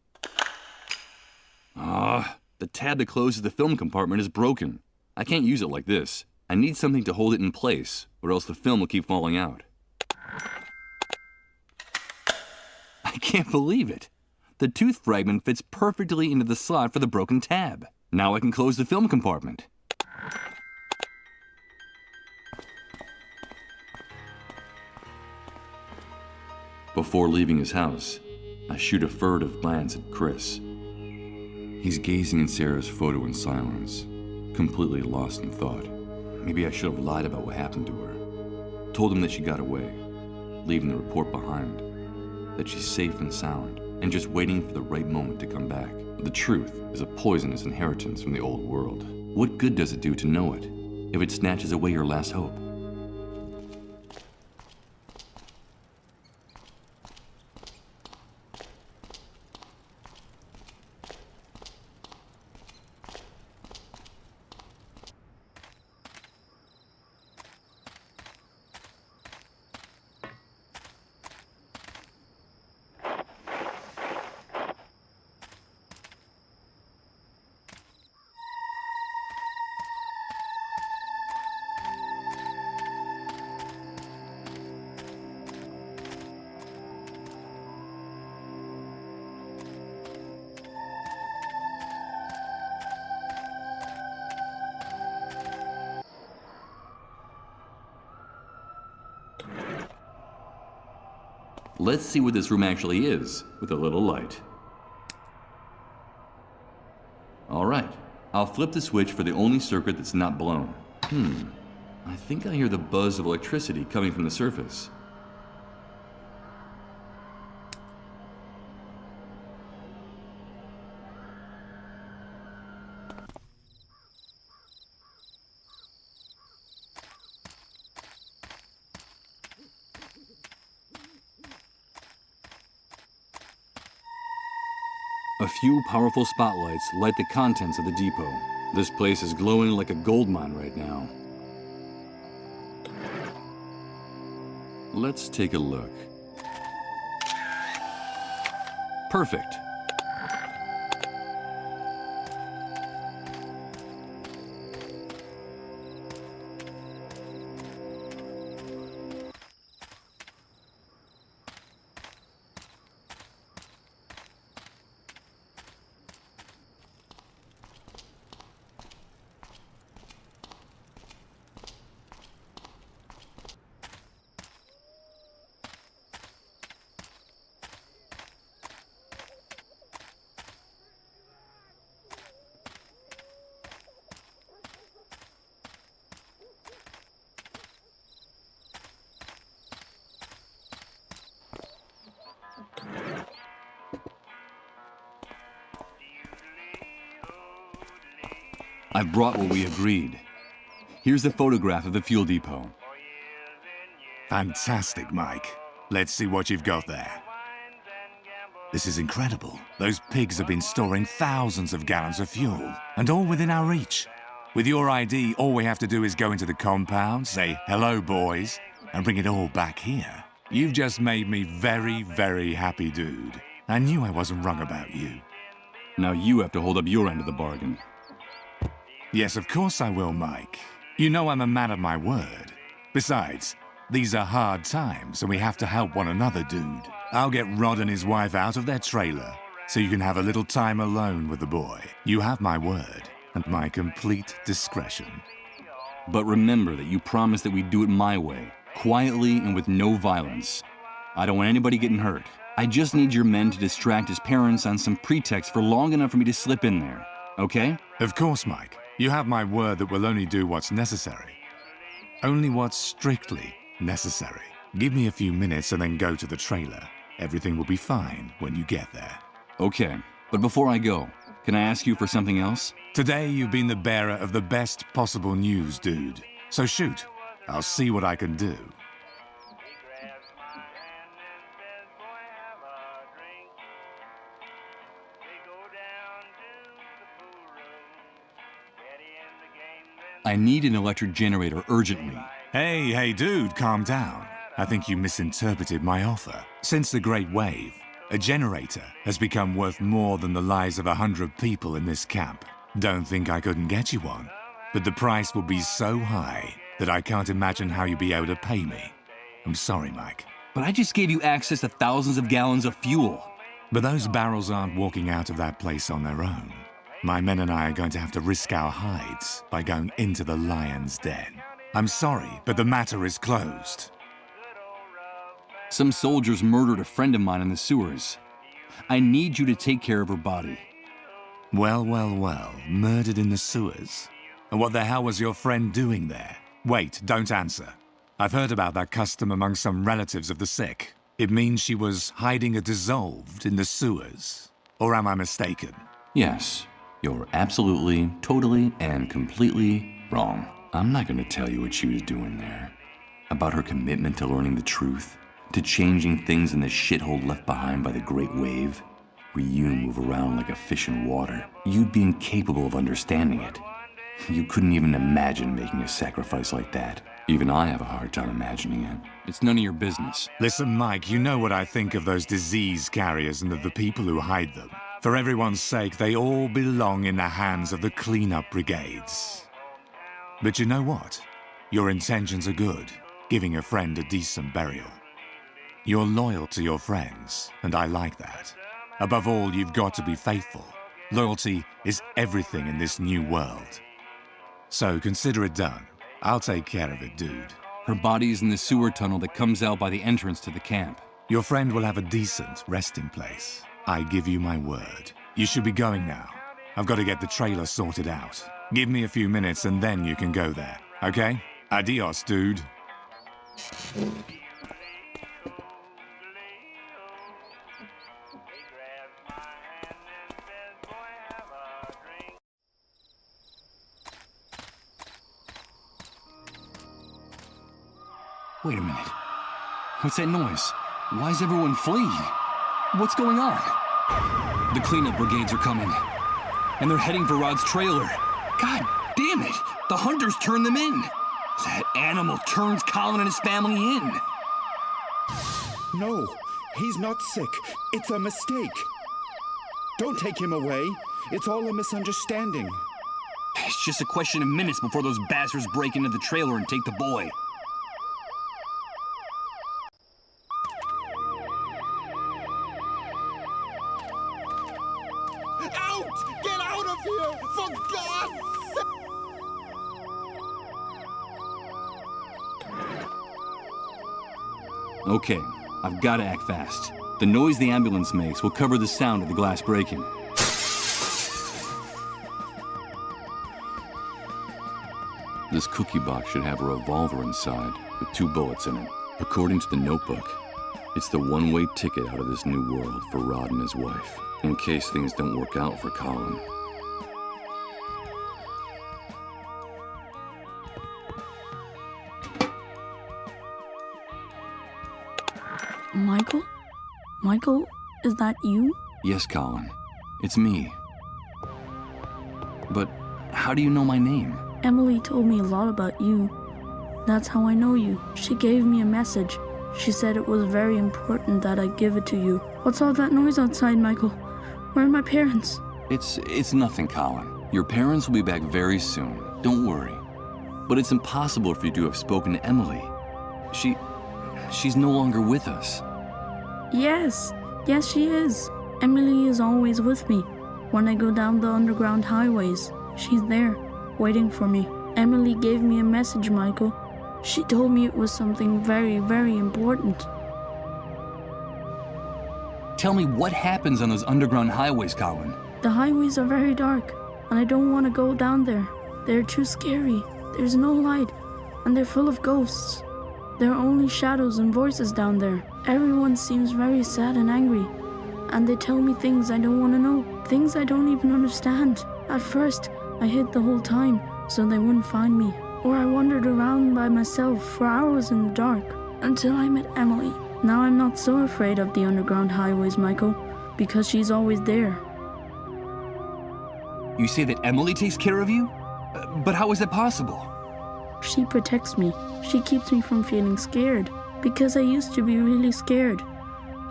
The tab that closes the film compartment is broken. I can't use it like this. I need something to hold it in place, or else the film will keep falling out. I can't believe it. The tooth fragment fits perfectly into the slot for the broken tab. Now I can close the film compartment. Before leaving his house, I shoot a furtive glance at Chris. He's gazing at Sarah's photo in silence, completely lost in thought. Maybe I should have lied about what happened to her. Told him that she got away, leaving the report behind, that she's safe and sound, and just waiting for the right moment to come back. The truth is a poisonous inheritance from the old world. What good does it do to know it, if it snatches away your last hope? Let's see what this room actually is, with a little light. All right, I'll flip the switch for the only circuit that's not blown. I think I hear the buzz of electricity coming from the surface. A few powerful spotlights light the contents of the depot. This place is glowing like a gold mine right now. Let's take a look. Perfect. I've brought what we agreed. Here's the photograph of the fuel depot. Fantastic, Mike. Let's see what you've got there. This is incredible. Those pigs have been storing thousands of gallons of fuel, and all within our reach. With your ID, all we have to do is go into the compound, say, "Hello, boys," and bring it all back here. You've just made me very, very happy, dude. I knew I wasn't wrong about you. Now you have to hold up your end of the bargain. Yes, of course I will, Mike. You know I'm a man of my word. Besides, these are hard times and we have to help one another, dude. I'll get Rod and his wife out of their trailer so you can have a little time alone with the boy. You have my word and my complete discretion. But remember that you promised that we'd do it my way, quietly and with no violence. I don't want anybody getting hurt. I just need your men to distract his parents on some pretext for long enough for me to slip in there, okay? Of course, Mike. You have my word that we'll only do what's necessary. Only what's strictly necessary. Give me a few minutes and then go to the trailer. Everything will be fine when you get there. Okay, but before I go, can I ask you for something else? Today you've been the bearer of the best possible news, dude. So shoot. I'll see what I can do. I need an electric generator urgently. Hey, dude, calm down. I think you misinterpreted my offer. Since the Great Wave, a generator has become worth more than the lives of 100 people in this camp. Don't think I couldn't get you one, but the price will be so high that I can't imagine how you'll be able to pay me. I'm sorry, Mike. But I just gave you access to thousands of gallons of fuel. But those barrels aren't walking out of that place on their own. My men and I are going to have to risk our hides by going into the lion's den. I'm sorry, but the matter is closed. Some soldiers murdered a friend of mine in the sewers. I need you to take care of her body. Well, murdered in the sewers? And what the hell was your friend doing there? Wait, don't answer. I've heard about that custom among some relatives of the sick. It means she was hiding a dissolved in the sewers. Or am I mistaken? Yes. You're absolutely, totally, and completely wrong. I'm not going to tell you what she was doing there. About her commitment to learning the truth, to changing things in the shithole left behind by the Great Wave, where you move around like a fish in water. You'd be incapable of understanding it. You couldn't even imagine making a sacrifice like that. Even I have a hard time imagining it. It's none of your business. Listen, Mike, you know what I think of those disease carriers and of the people who hide them. For everyone's sake, they all belong in the hands of the cleanup brigades. But you know what? Your intentions are good, giving a friend a decent burial. You're loyal to your friends, and I like that. Above all, you've got to be faithful. Loyalty is everything in this new world. So consider it done. I'll take care of it, dude. Her body's in the sewer tunnel that comes out by the entrance to the camp. Your friend will have a decent resting place. I give you my word. You should be going now. I've got to get the trailer sorted out. Give me a few minutes and then you can go there, okay? Adios, dude. Wait a minute. What's that noise? Why is everyone fleeing? What's going on? The cleanup brigades are coming. And they're heading for Rod's trailer. God damn it! The hunters turned them in! That animal turns Colin and his family in! No, he's not sick. It's a mistake. Don't take him away. It's all a misunderstanding. It's just a question of minutes before those bastards break into the trailer and take the boy. Out! Get out of here! For God's sake! Okay, I've got to act fast. The noise the ambulance makes will cover the sound of the glass breaking. This cookie box should have a revolver inside with 2 bullets in it. According to the notebook, it's the one-way ticket out of this new world for Rod and his wife, in case things don't work out for Colin. Michael? Michael, is that you? Yes, Colin. It's me. But how do you know my name? Emily told me a lot about you. That's how I know you. She gave me a message. She said it was very important that I give it to you. What's all that noise outside, Michael? Where are my parents? It's nothing, Colin. Your parents will be back very soon. Don't worry. But it's impossible for you to have spoken to Emily. She's no longer with us. Yes, she is. Emily is always with me. When I go down the underground highways, she's there, waiting for me. Emily gave me a message, Michael. She told me it was something very, very important. Tell me what happens on those underground highways, Colin. The highways are very dark, and I don't want to go down there. They're too scary. There's no light, and they're full of ghosts. There are only shadows and voices down there. Everyone seems very sad and angry, and they tell me things I don't want to know, things I don't even understand. At first, I hid the whole time, so they wouldn't find me. Or I wandered around by myself for hours in the dark, until I met Emily. Now I'm not so afraid of the underground highways, Michael, because she's always there. You say that Emily takes care of you? But how is that possible? She protects me. She keeps me from feeling scared, because I used to be really scared.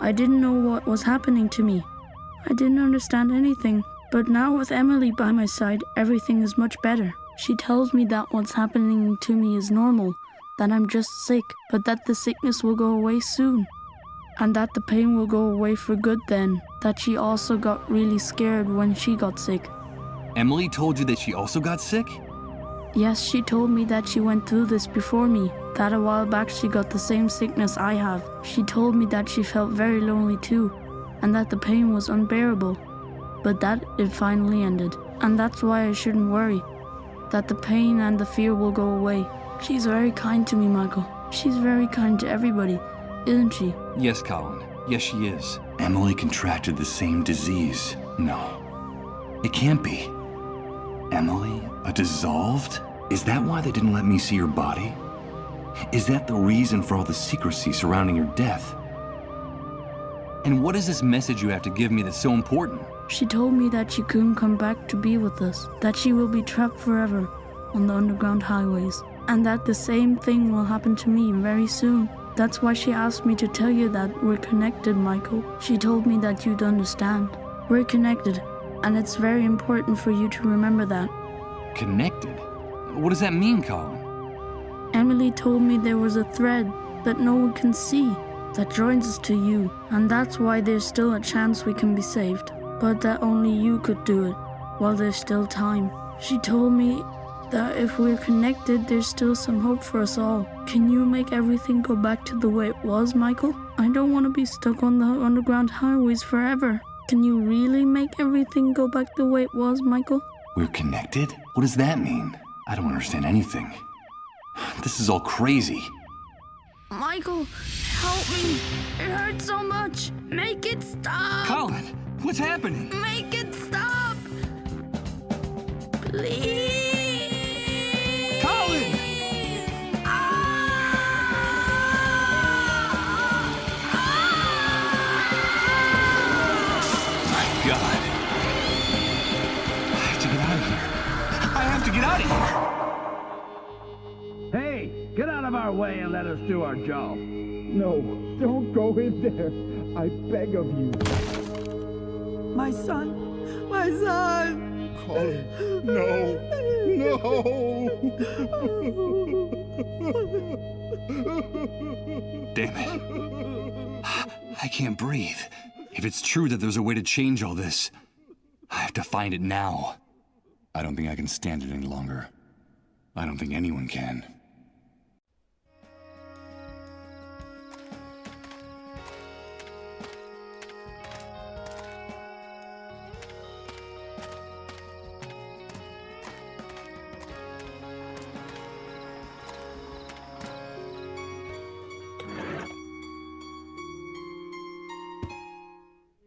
I didn't know what was happening to me. I didn't understand anything, but now with Emily by my side, everything is much better. She tells me that what's happening to me is normal, that I'm just sick, but that the sickness will go away soon, and that the pain will go away for good then, that she also got really scared when she got sick. Emily told you that she also got sick? Yes, she told me that she went through this before me, that a while back she got the same sickness I have. She told me that she felt very lonely too, and that the pain was unbearable, but that it finally ended. And that's why I shouldn't worry, that the pain and the fear will go away. She's very kind to me, Michael. She's very kind to everybody, isn't she? Yes, Colin. Yes, she is. Emily contracted the same disease. No, it can't be. Emily, a dissolved? Is that why they didn't let me see her body? Is that the reason for all the secrecy surrounding her death? And what is this message you have to give me that's so important? She told me that she couldn't come back to be with us, that she will be trapped forever on the underground highways, and that the same thing will happen to me very soon. That's why she asked me to tell you that we're connected, Michael. She told me that you'd understand. We're connected, and it's very important for you to remember that. Connected? What does that mean, Colin? Emily told me there was a thread that no one can see that joins us to you, and that's why there's still a chance we can be saved, but that only you could do it while there's still time. She told me that if we're connected, there's still some hope for us all. Can you make everything go back to the way it was, Michael? I don't want to be stuck on the underground highways forever. Can you really make everything go back the way it was, Michael? We're connected? What does that mean? I don't understand anything. This is all crazy. Michael, help me. It hurts so much. Make it stop. Colin, what's happening? Make it stop. Please. Colin! My God. I have to get out of here. I have to get out of here. Hey, get out of our way and let us do our job. No, don't go in there. I beg of you. My son! My son! Colin, no. Damn it. I can't breathe. If it's true that there's a way to change all this, I have to find it now. I don't think I can stand it any longer. I don't think anyone can.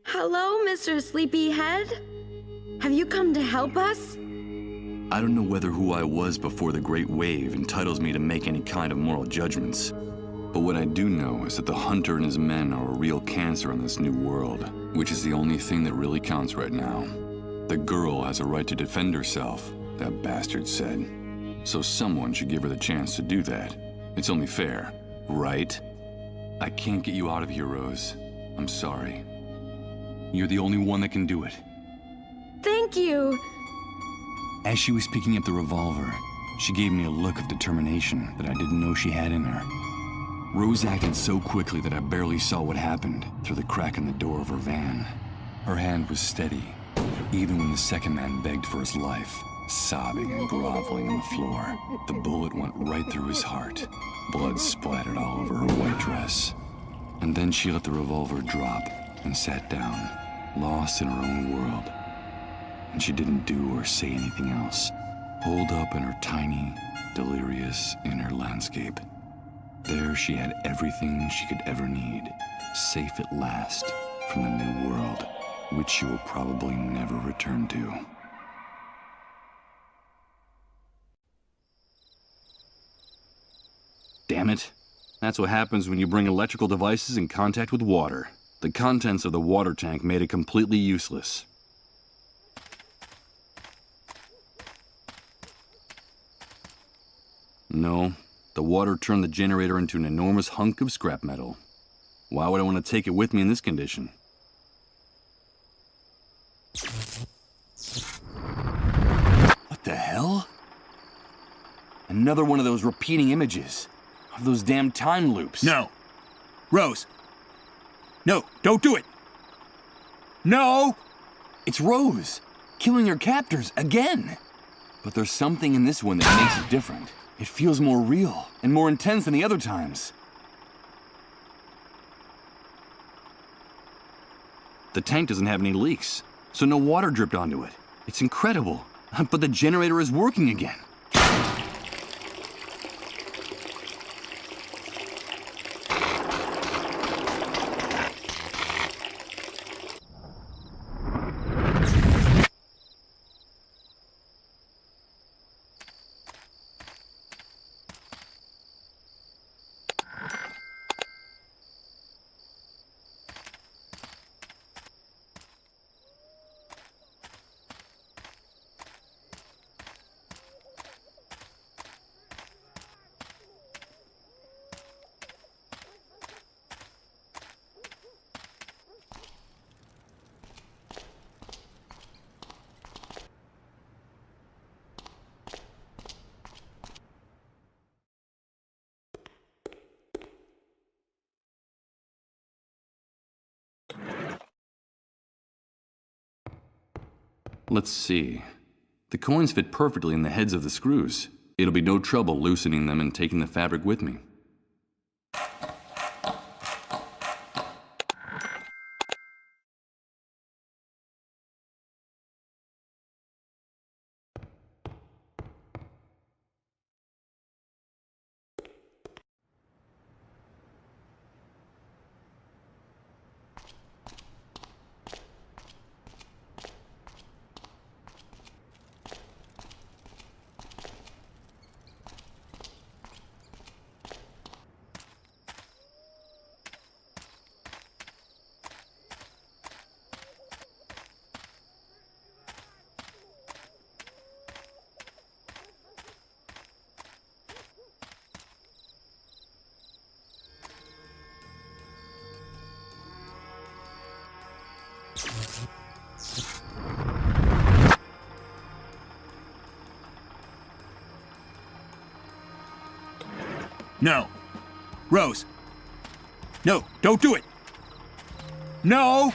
Hello, Mr. Sleepyhead? Have you come to help us? I don't know whether who I was before the Great Wave entitles me to make any kind of moral judgments. But what I do know is that the hunter and his men are a real cancer in this new world, which is the only thing that really counts right now. The girl has a right to defend herself, that bastard said. So someone should give her the chance to do that. It's only fair, right? I can't get you out of here, Rose. I'm sorry. You're the only one that can do it. Thank you. As she was picking up the revolver, she gave me a look of determination that I didn't know she had in her. Rose acted so quickly that I barely saw what happened through the crack in the door of her van. Her hand was steady, even when the second man begged for his life, sobbing and groveling on the floor. The bullet went right through his heart. Blood splattered all over her white dress. And then she let the revolver drop and sat down, lost in her own world. And she didn't do or say anything else, holed up in her tiny, delirious inner landscape. There she had everything she could ever need, safe at last from the new world, which she will probably never return to. Damn it. That's what happens when you bring electrical devices in contact with water. The contents of the water tank made it completely useless. No, the water turned the generator into an enormous hunk of scrap metal. Why would I want to take it with me in this condition? What the hell? Another one of those repeating images. Of those damn time loops. No. Rose. No, don't do it. No! It's Rose, killing her captors again. But there's something in this one that makes it different. It feels more real and more intense than the other times. The tank doesn't have any leaks, so no water dripped onto it. It's incredible, but the generator is working again. Let's see. The coins fit perfectly in the heads of the screws. It'll be no trouble loosening them and taking the fabric with me. No. Rose. No, don't do it. No!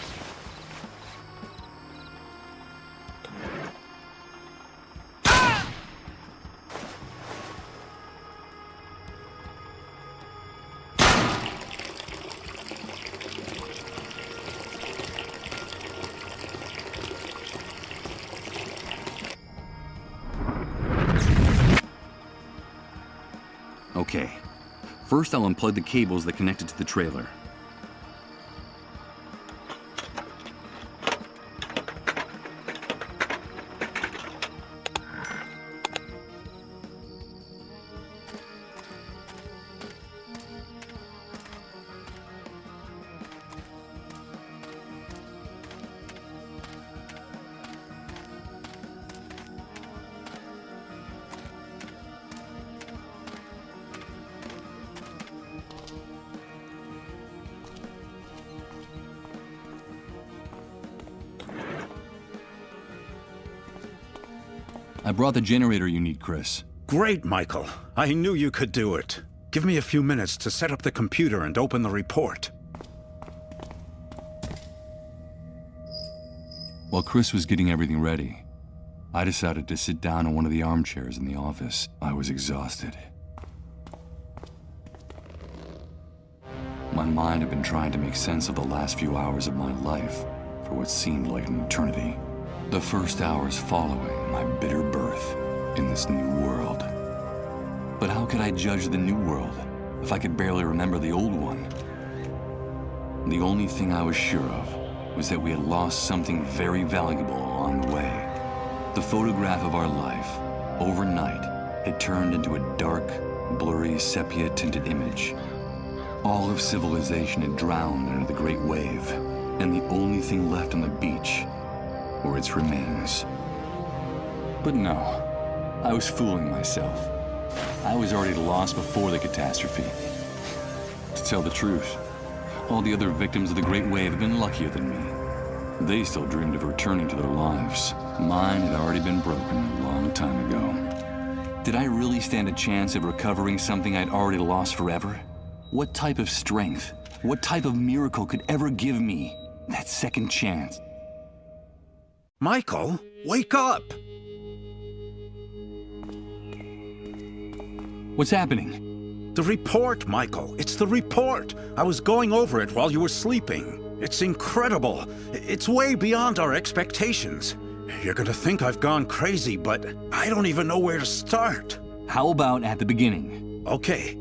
Okay. First, I'll unplug the cables that connect it to the trailer. I brought the generator you need, Chris. Great, Michael. I knew you could do it. Give me a few minutes to set up the computer and open the report. While Chris was getting everything ready, I decided to sit down in one of the armchairs in the office. I was exhausted. My mind had been trying to make sense of the last few hours of my life for what seemed like an eternity. The first hours following my bitter birth in this new world. But how could I judge the new world if I could barely remember the old one? The only thing I was sure of was that we had lost something very valuable along the way. The photograph of our life, overnight, had turned into a dark, blurry, sepia-tinted image. All of civilization had drowned under the great wave, and the only thing left on the beach were its remains. But no, I was fooling myself. I was already lost before the catastrophe. To tell the truth, all the other victims of the Great Wave had been luckier than me. They still dreamed of returning to their lives. Mine had already been broken a long time ago. Did I really stand a chance of recovering something I'd already lost forever? What type of strength, what type of miracle could ever give me that second chance? Michael, wake up! What's happening? The report, Michael. It's the report. I was going over it while you were sleeping. It's incredible. It's way beyond our expectations. You're gonna think I've gone crazy, but I don't even know where to start. How about at the beginning? Okay.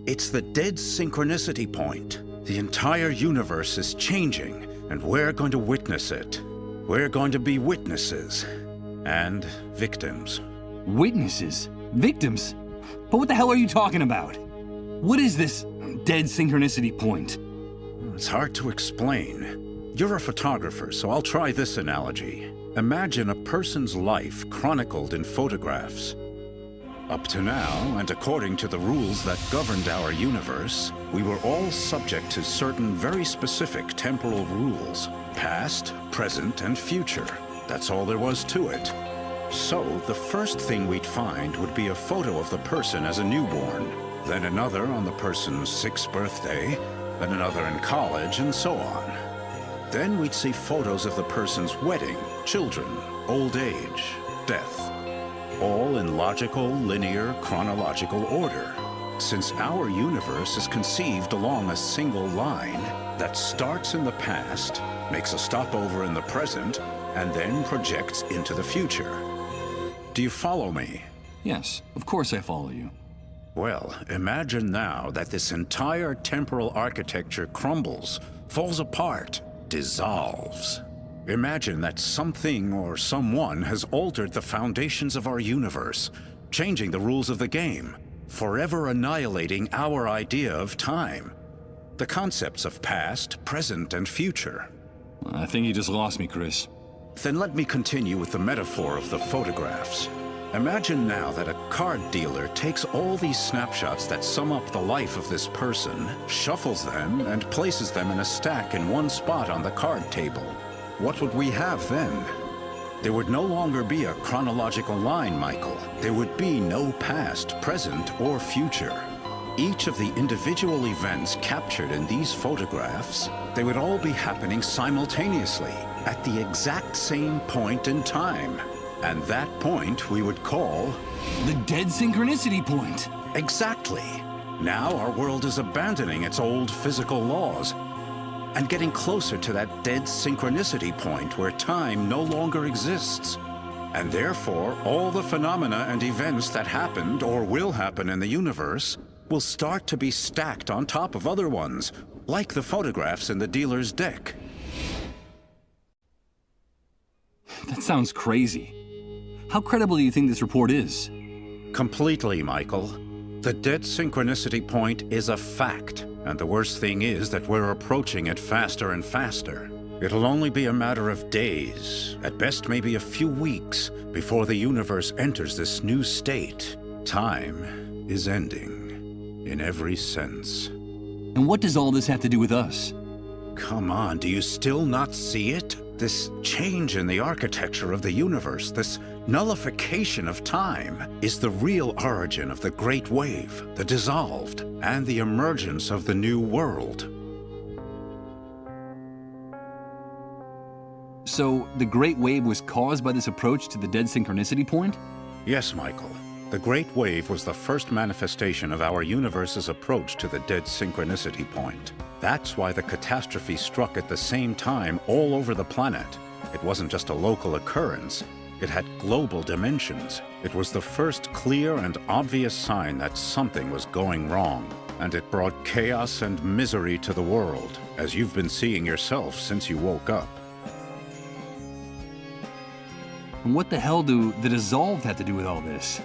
It's the dead synchronicity point. The entire universe is changing, and we're going to witness it. We're going to be witnesses and victims. Witnesses? Victims? But what the hell are you talking about? What is this dead synchronicity point? It's hard to explain. You're a photographer, so I'll try this analogy. Imagine a person's life chronicled in photographs. Up to now, and according to the rules that governed our universe, we were all subject to certain very specific temporal rules. Past, present, and future. That's all there was to it. So, the first thing we'd find would be a photo of the person as a newborn, then another on the person's 6th birthday, then another in college, and so on. Then we'd see photos of the person's wedding, children, old age, death, all in logical, linear, chronological order. Since our universe is conceived along a single line that starts in the past, makes a stopover in the present, and then projects into the future. Do you follow me? Yes, of course I follow you. Well, imagine now that this entire temporal architecture crumbles, falls apart, dissolves. Imagine that something or someone has altered the foundations of our universe, changing the rules of the game, forever annihilating our idea of time, the concepts of past, present, and future. I think you just lost me, Chris. Then let me continue with the metaphor of the photographs. Imagine now that a card dealer takes all these snapshots that sum up the life of this person, shuffles them, and places them in a stack in one spot on the card table. What would we have then? There would no longer be a chronological line, Michael. There would be no past, present, or future. Each of the individual events captured in these photographs, they would all be happening simultaneously, at the exact same point in time. And that point we would call... the dead synchronicity point. Exactly. Now our world is abandoning its old physical laws and getting closer to that dead synchronicity point where time no longer exists. And therefore, all the phenomena and events that happened or will happen in the universe will start to be stacked on top of other ones, like the photographs in the dealer's deck. That sounds crazy. How credible do you think this report is? Completely, Michael. The dead synchronicity point is a fact, and the worst thing is that we're approaching it faster and faster. It'll only be a matter of days, at best maybe a few weeks, before the universe enters this new state. Time is ending, in every sense. And what does all this have to do with us? Come on, do you still not see it? This change in the architecture of the universe, this nullification of time, is the real origin of the Great Wave, the dissolved, and the emergence of the new world. So, the Great Wave was caused by this approach to the dead synchronicity point? Yes, Michael. The Great Wave was the first manifestation of our universe's approach to the dead synchronicity point. That's why the catastrophe struck at the same time all over the planet. It wasn't just a local occurrence. It had global dimensions. It was the first clear and obvious sign that something was going wrong. And it brought chaos and misery to the world, as you've been seeing yourself since you woke up. And what the hell do the dissolved have to do with all this?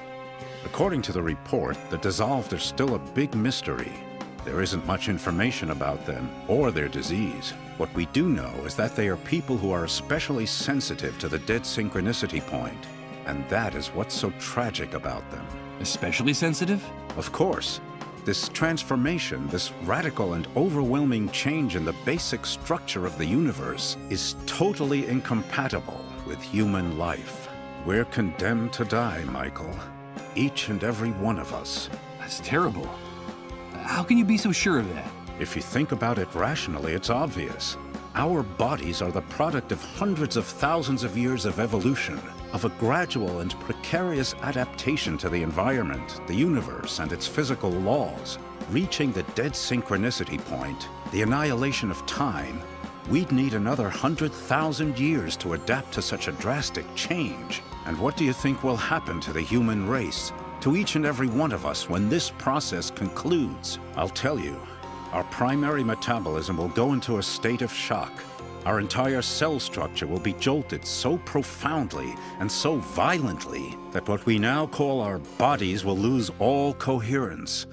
According to the report, the dissolved are still a big mystery. There isn't much information about them or their disease. What we do know is that they are people who are especially sensitive to the dead synchronicity point, and that is what's so tragic about them. Especially sensitive? Of course. This transformation, this radical and overwhelming change in the basic structure of the universe is totally incompatible with human life. We're condemned to die, Michael. Each and every one of us. That's terrible. How can you be so sure of that? If you think about it rationally, it's obvious. Our bodies are the product of hundreds of thousands of years of evolution, of a gradual and precarious adaptation to the environment, the universe, and its physical laws. Reaching the dead synchronicity point, the annihilation of time, we'd need another 100,000 years to adapt to such a drastic change. And what do you think will happen to the human race, to each and every one of us when this process concludes? I'll tell you. Our primary metabolism will go into a state of shock. Our entire cell structure will be jolted so profoundly and so violently that what we now call our bodies will lose all coherence,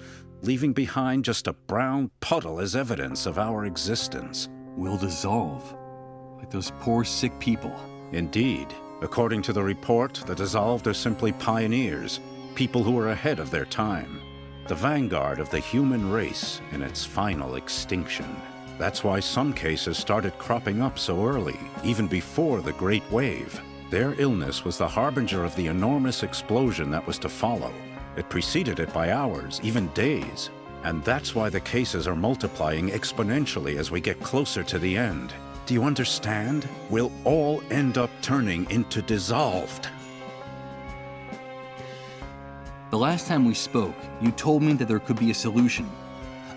leaving behind just a brown puddle as evidence of our existence. We'll dissolve, like those poor sick people. Indeed. According to the report, the dissolved are simply pioneers, people who are ahead of their time. The vanguard of the human race in its final extinction. That's why some cases started cropping up so early, even before the Great Wave. Their illness was the harbinger of the enormous explosion that was to follow. It preceded it by hours, even days. And that's why the cases are multiplying exponentially as we get closer to the end. Do you understand? We'll all end up turning into dissolved. The last time we spoke, you told me that there could be a solution.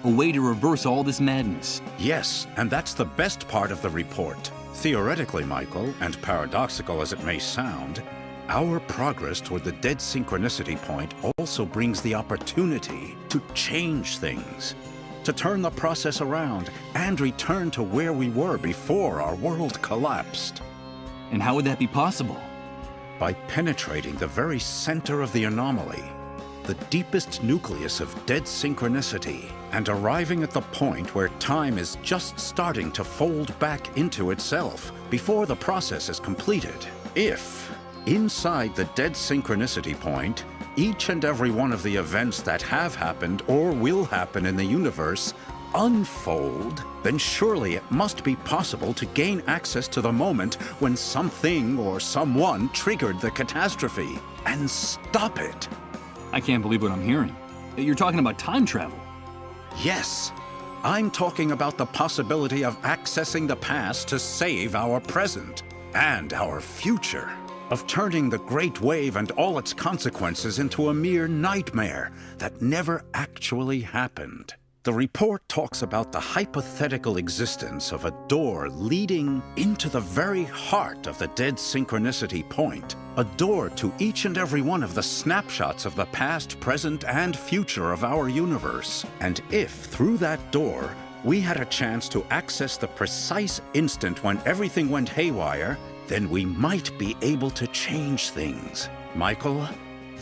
A way to reverse all this madness. Yes, and that's the best part of the report. Theoretically, Michael, and paradoxical as it may sound, our progress toward the dead synchronicity point also brings the opportunity to change things, to turn the process around and return to where we were before our world collapsed. And how would that be possible? By penetrating the very center of the anomaly, the deepest nucleus of dead synchronicity, and arriving at the point where time is just starting to fold back into itself before the process is completed. If, inside the dead synchronicity point, each and every one of the events that have happened or will happen in the universe unfold, then surely it must be possible to gain access to the moment when something or someone triggered the catastrophe and stop it. I can't believe what I'm hearing. You're talking about time travel. Yes, I'm talking about the possibility of accessing the past to save our present and our future, of turning the Great Wave and all its consequences into a mere nightmare that never actually happened. The report talks about the hypothetical existence of a door leading into the very heart of the dead synchronicity point, a door to each and every one of the snapshots of the past, present, and future of our universe. And if, through that door, we had a chance to access the precise instant when everything went haywire, then we might be able to change things. Michael,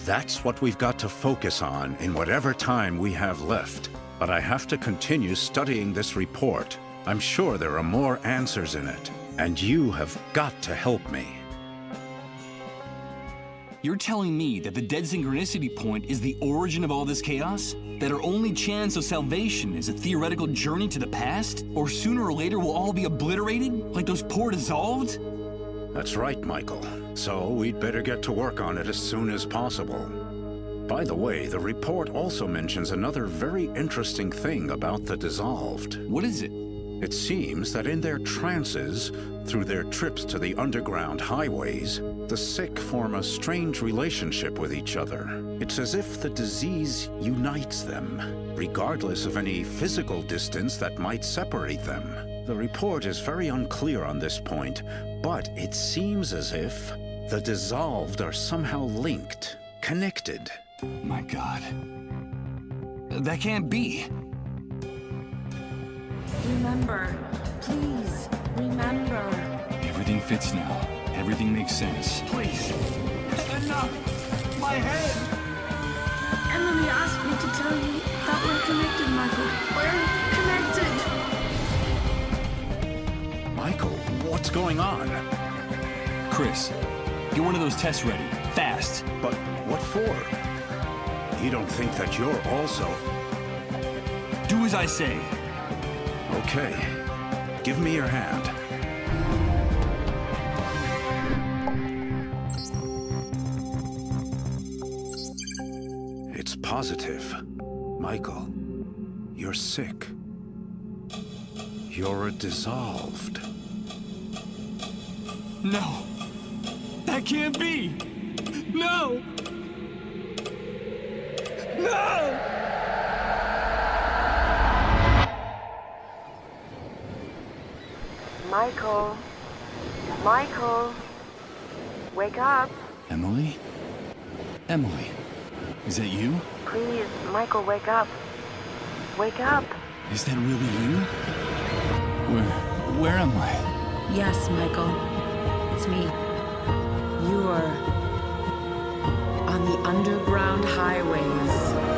that's what we've got to focus on in whatever time we have left. But I have to continue studying this report. I'm sure there are more answers in it, and you have got to help me. You're telling me that the dead synchronicity point is the origin of all this chaos? That our only chance of salvation is a theoretical journey to the past? Or sooner or later we'll all be obliterated? Like those poor dissolved? That's right, Michael. So we'd better get to work on it as soon as possible. By the way, the report also mentions another very interesting thing about the dissolved. What is it? It seems that in their trances, through their trips to the underground highways, the sick form a strange relationship with each other. It's as if the disease unites them, regardless of any physical distance that might separate them. The report is very unclear on this point, but it seems as if the dissolved are somehow linked, connected. My God. That can't be. Remember, please, remember. Everything fits now. Everything makes sense. Please. Enough! My head! Emily asked me to tell you that we're connected, Michael. We're connected. Michael, what's going on? Chris, get one of those tests ready. Fast. But what for? You don't think that you're also... Do as I say. Okay. Give me your hand. It's positive. Michael, you're sick. You're a dissolved. No. That can't be. No. No! Michael. Michael. Wake up. Emily? Emily, is that you? Please, Michael, wake up. Wake up. Is that really you? Where am I? Yes, Michael. It's me. You are on the underground highways.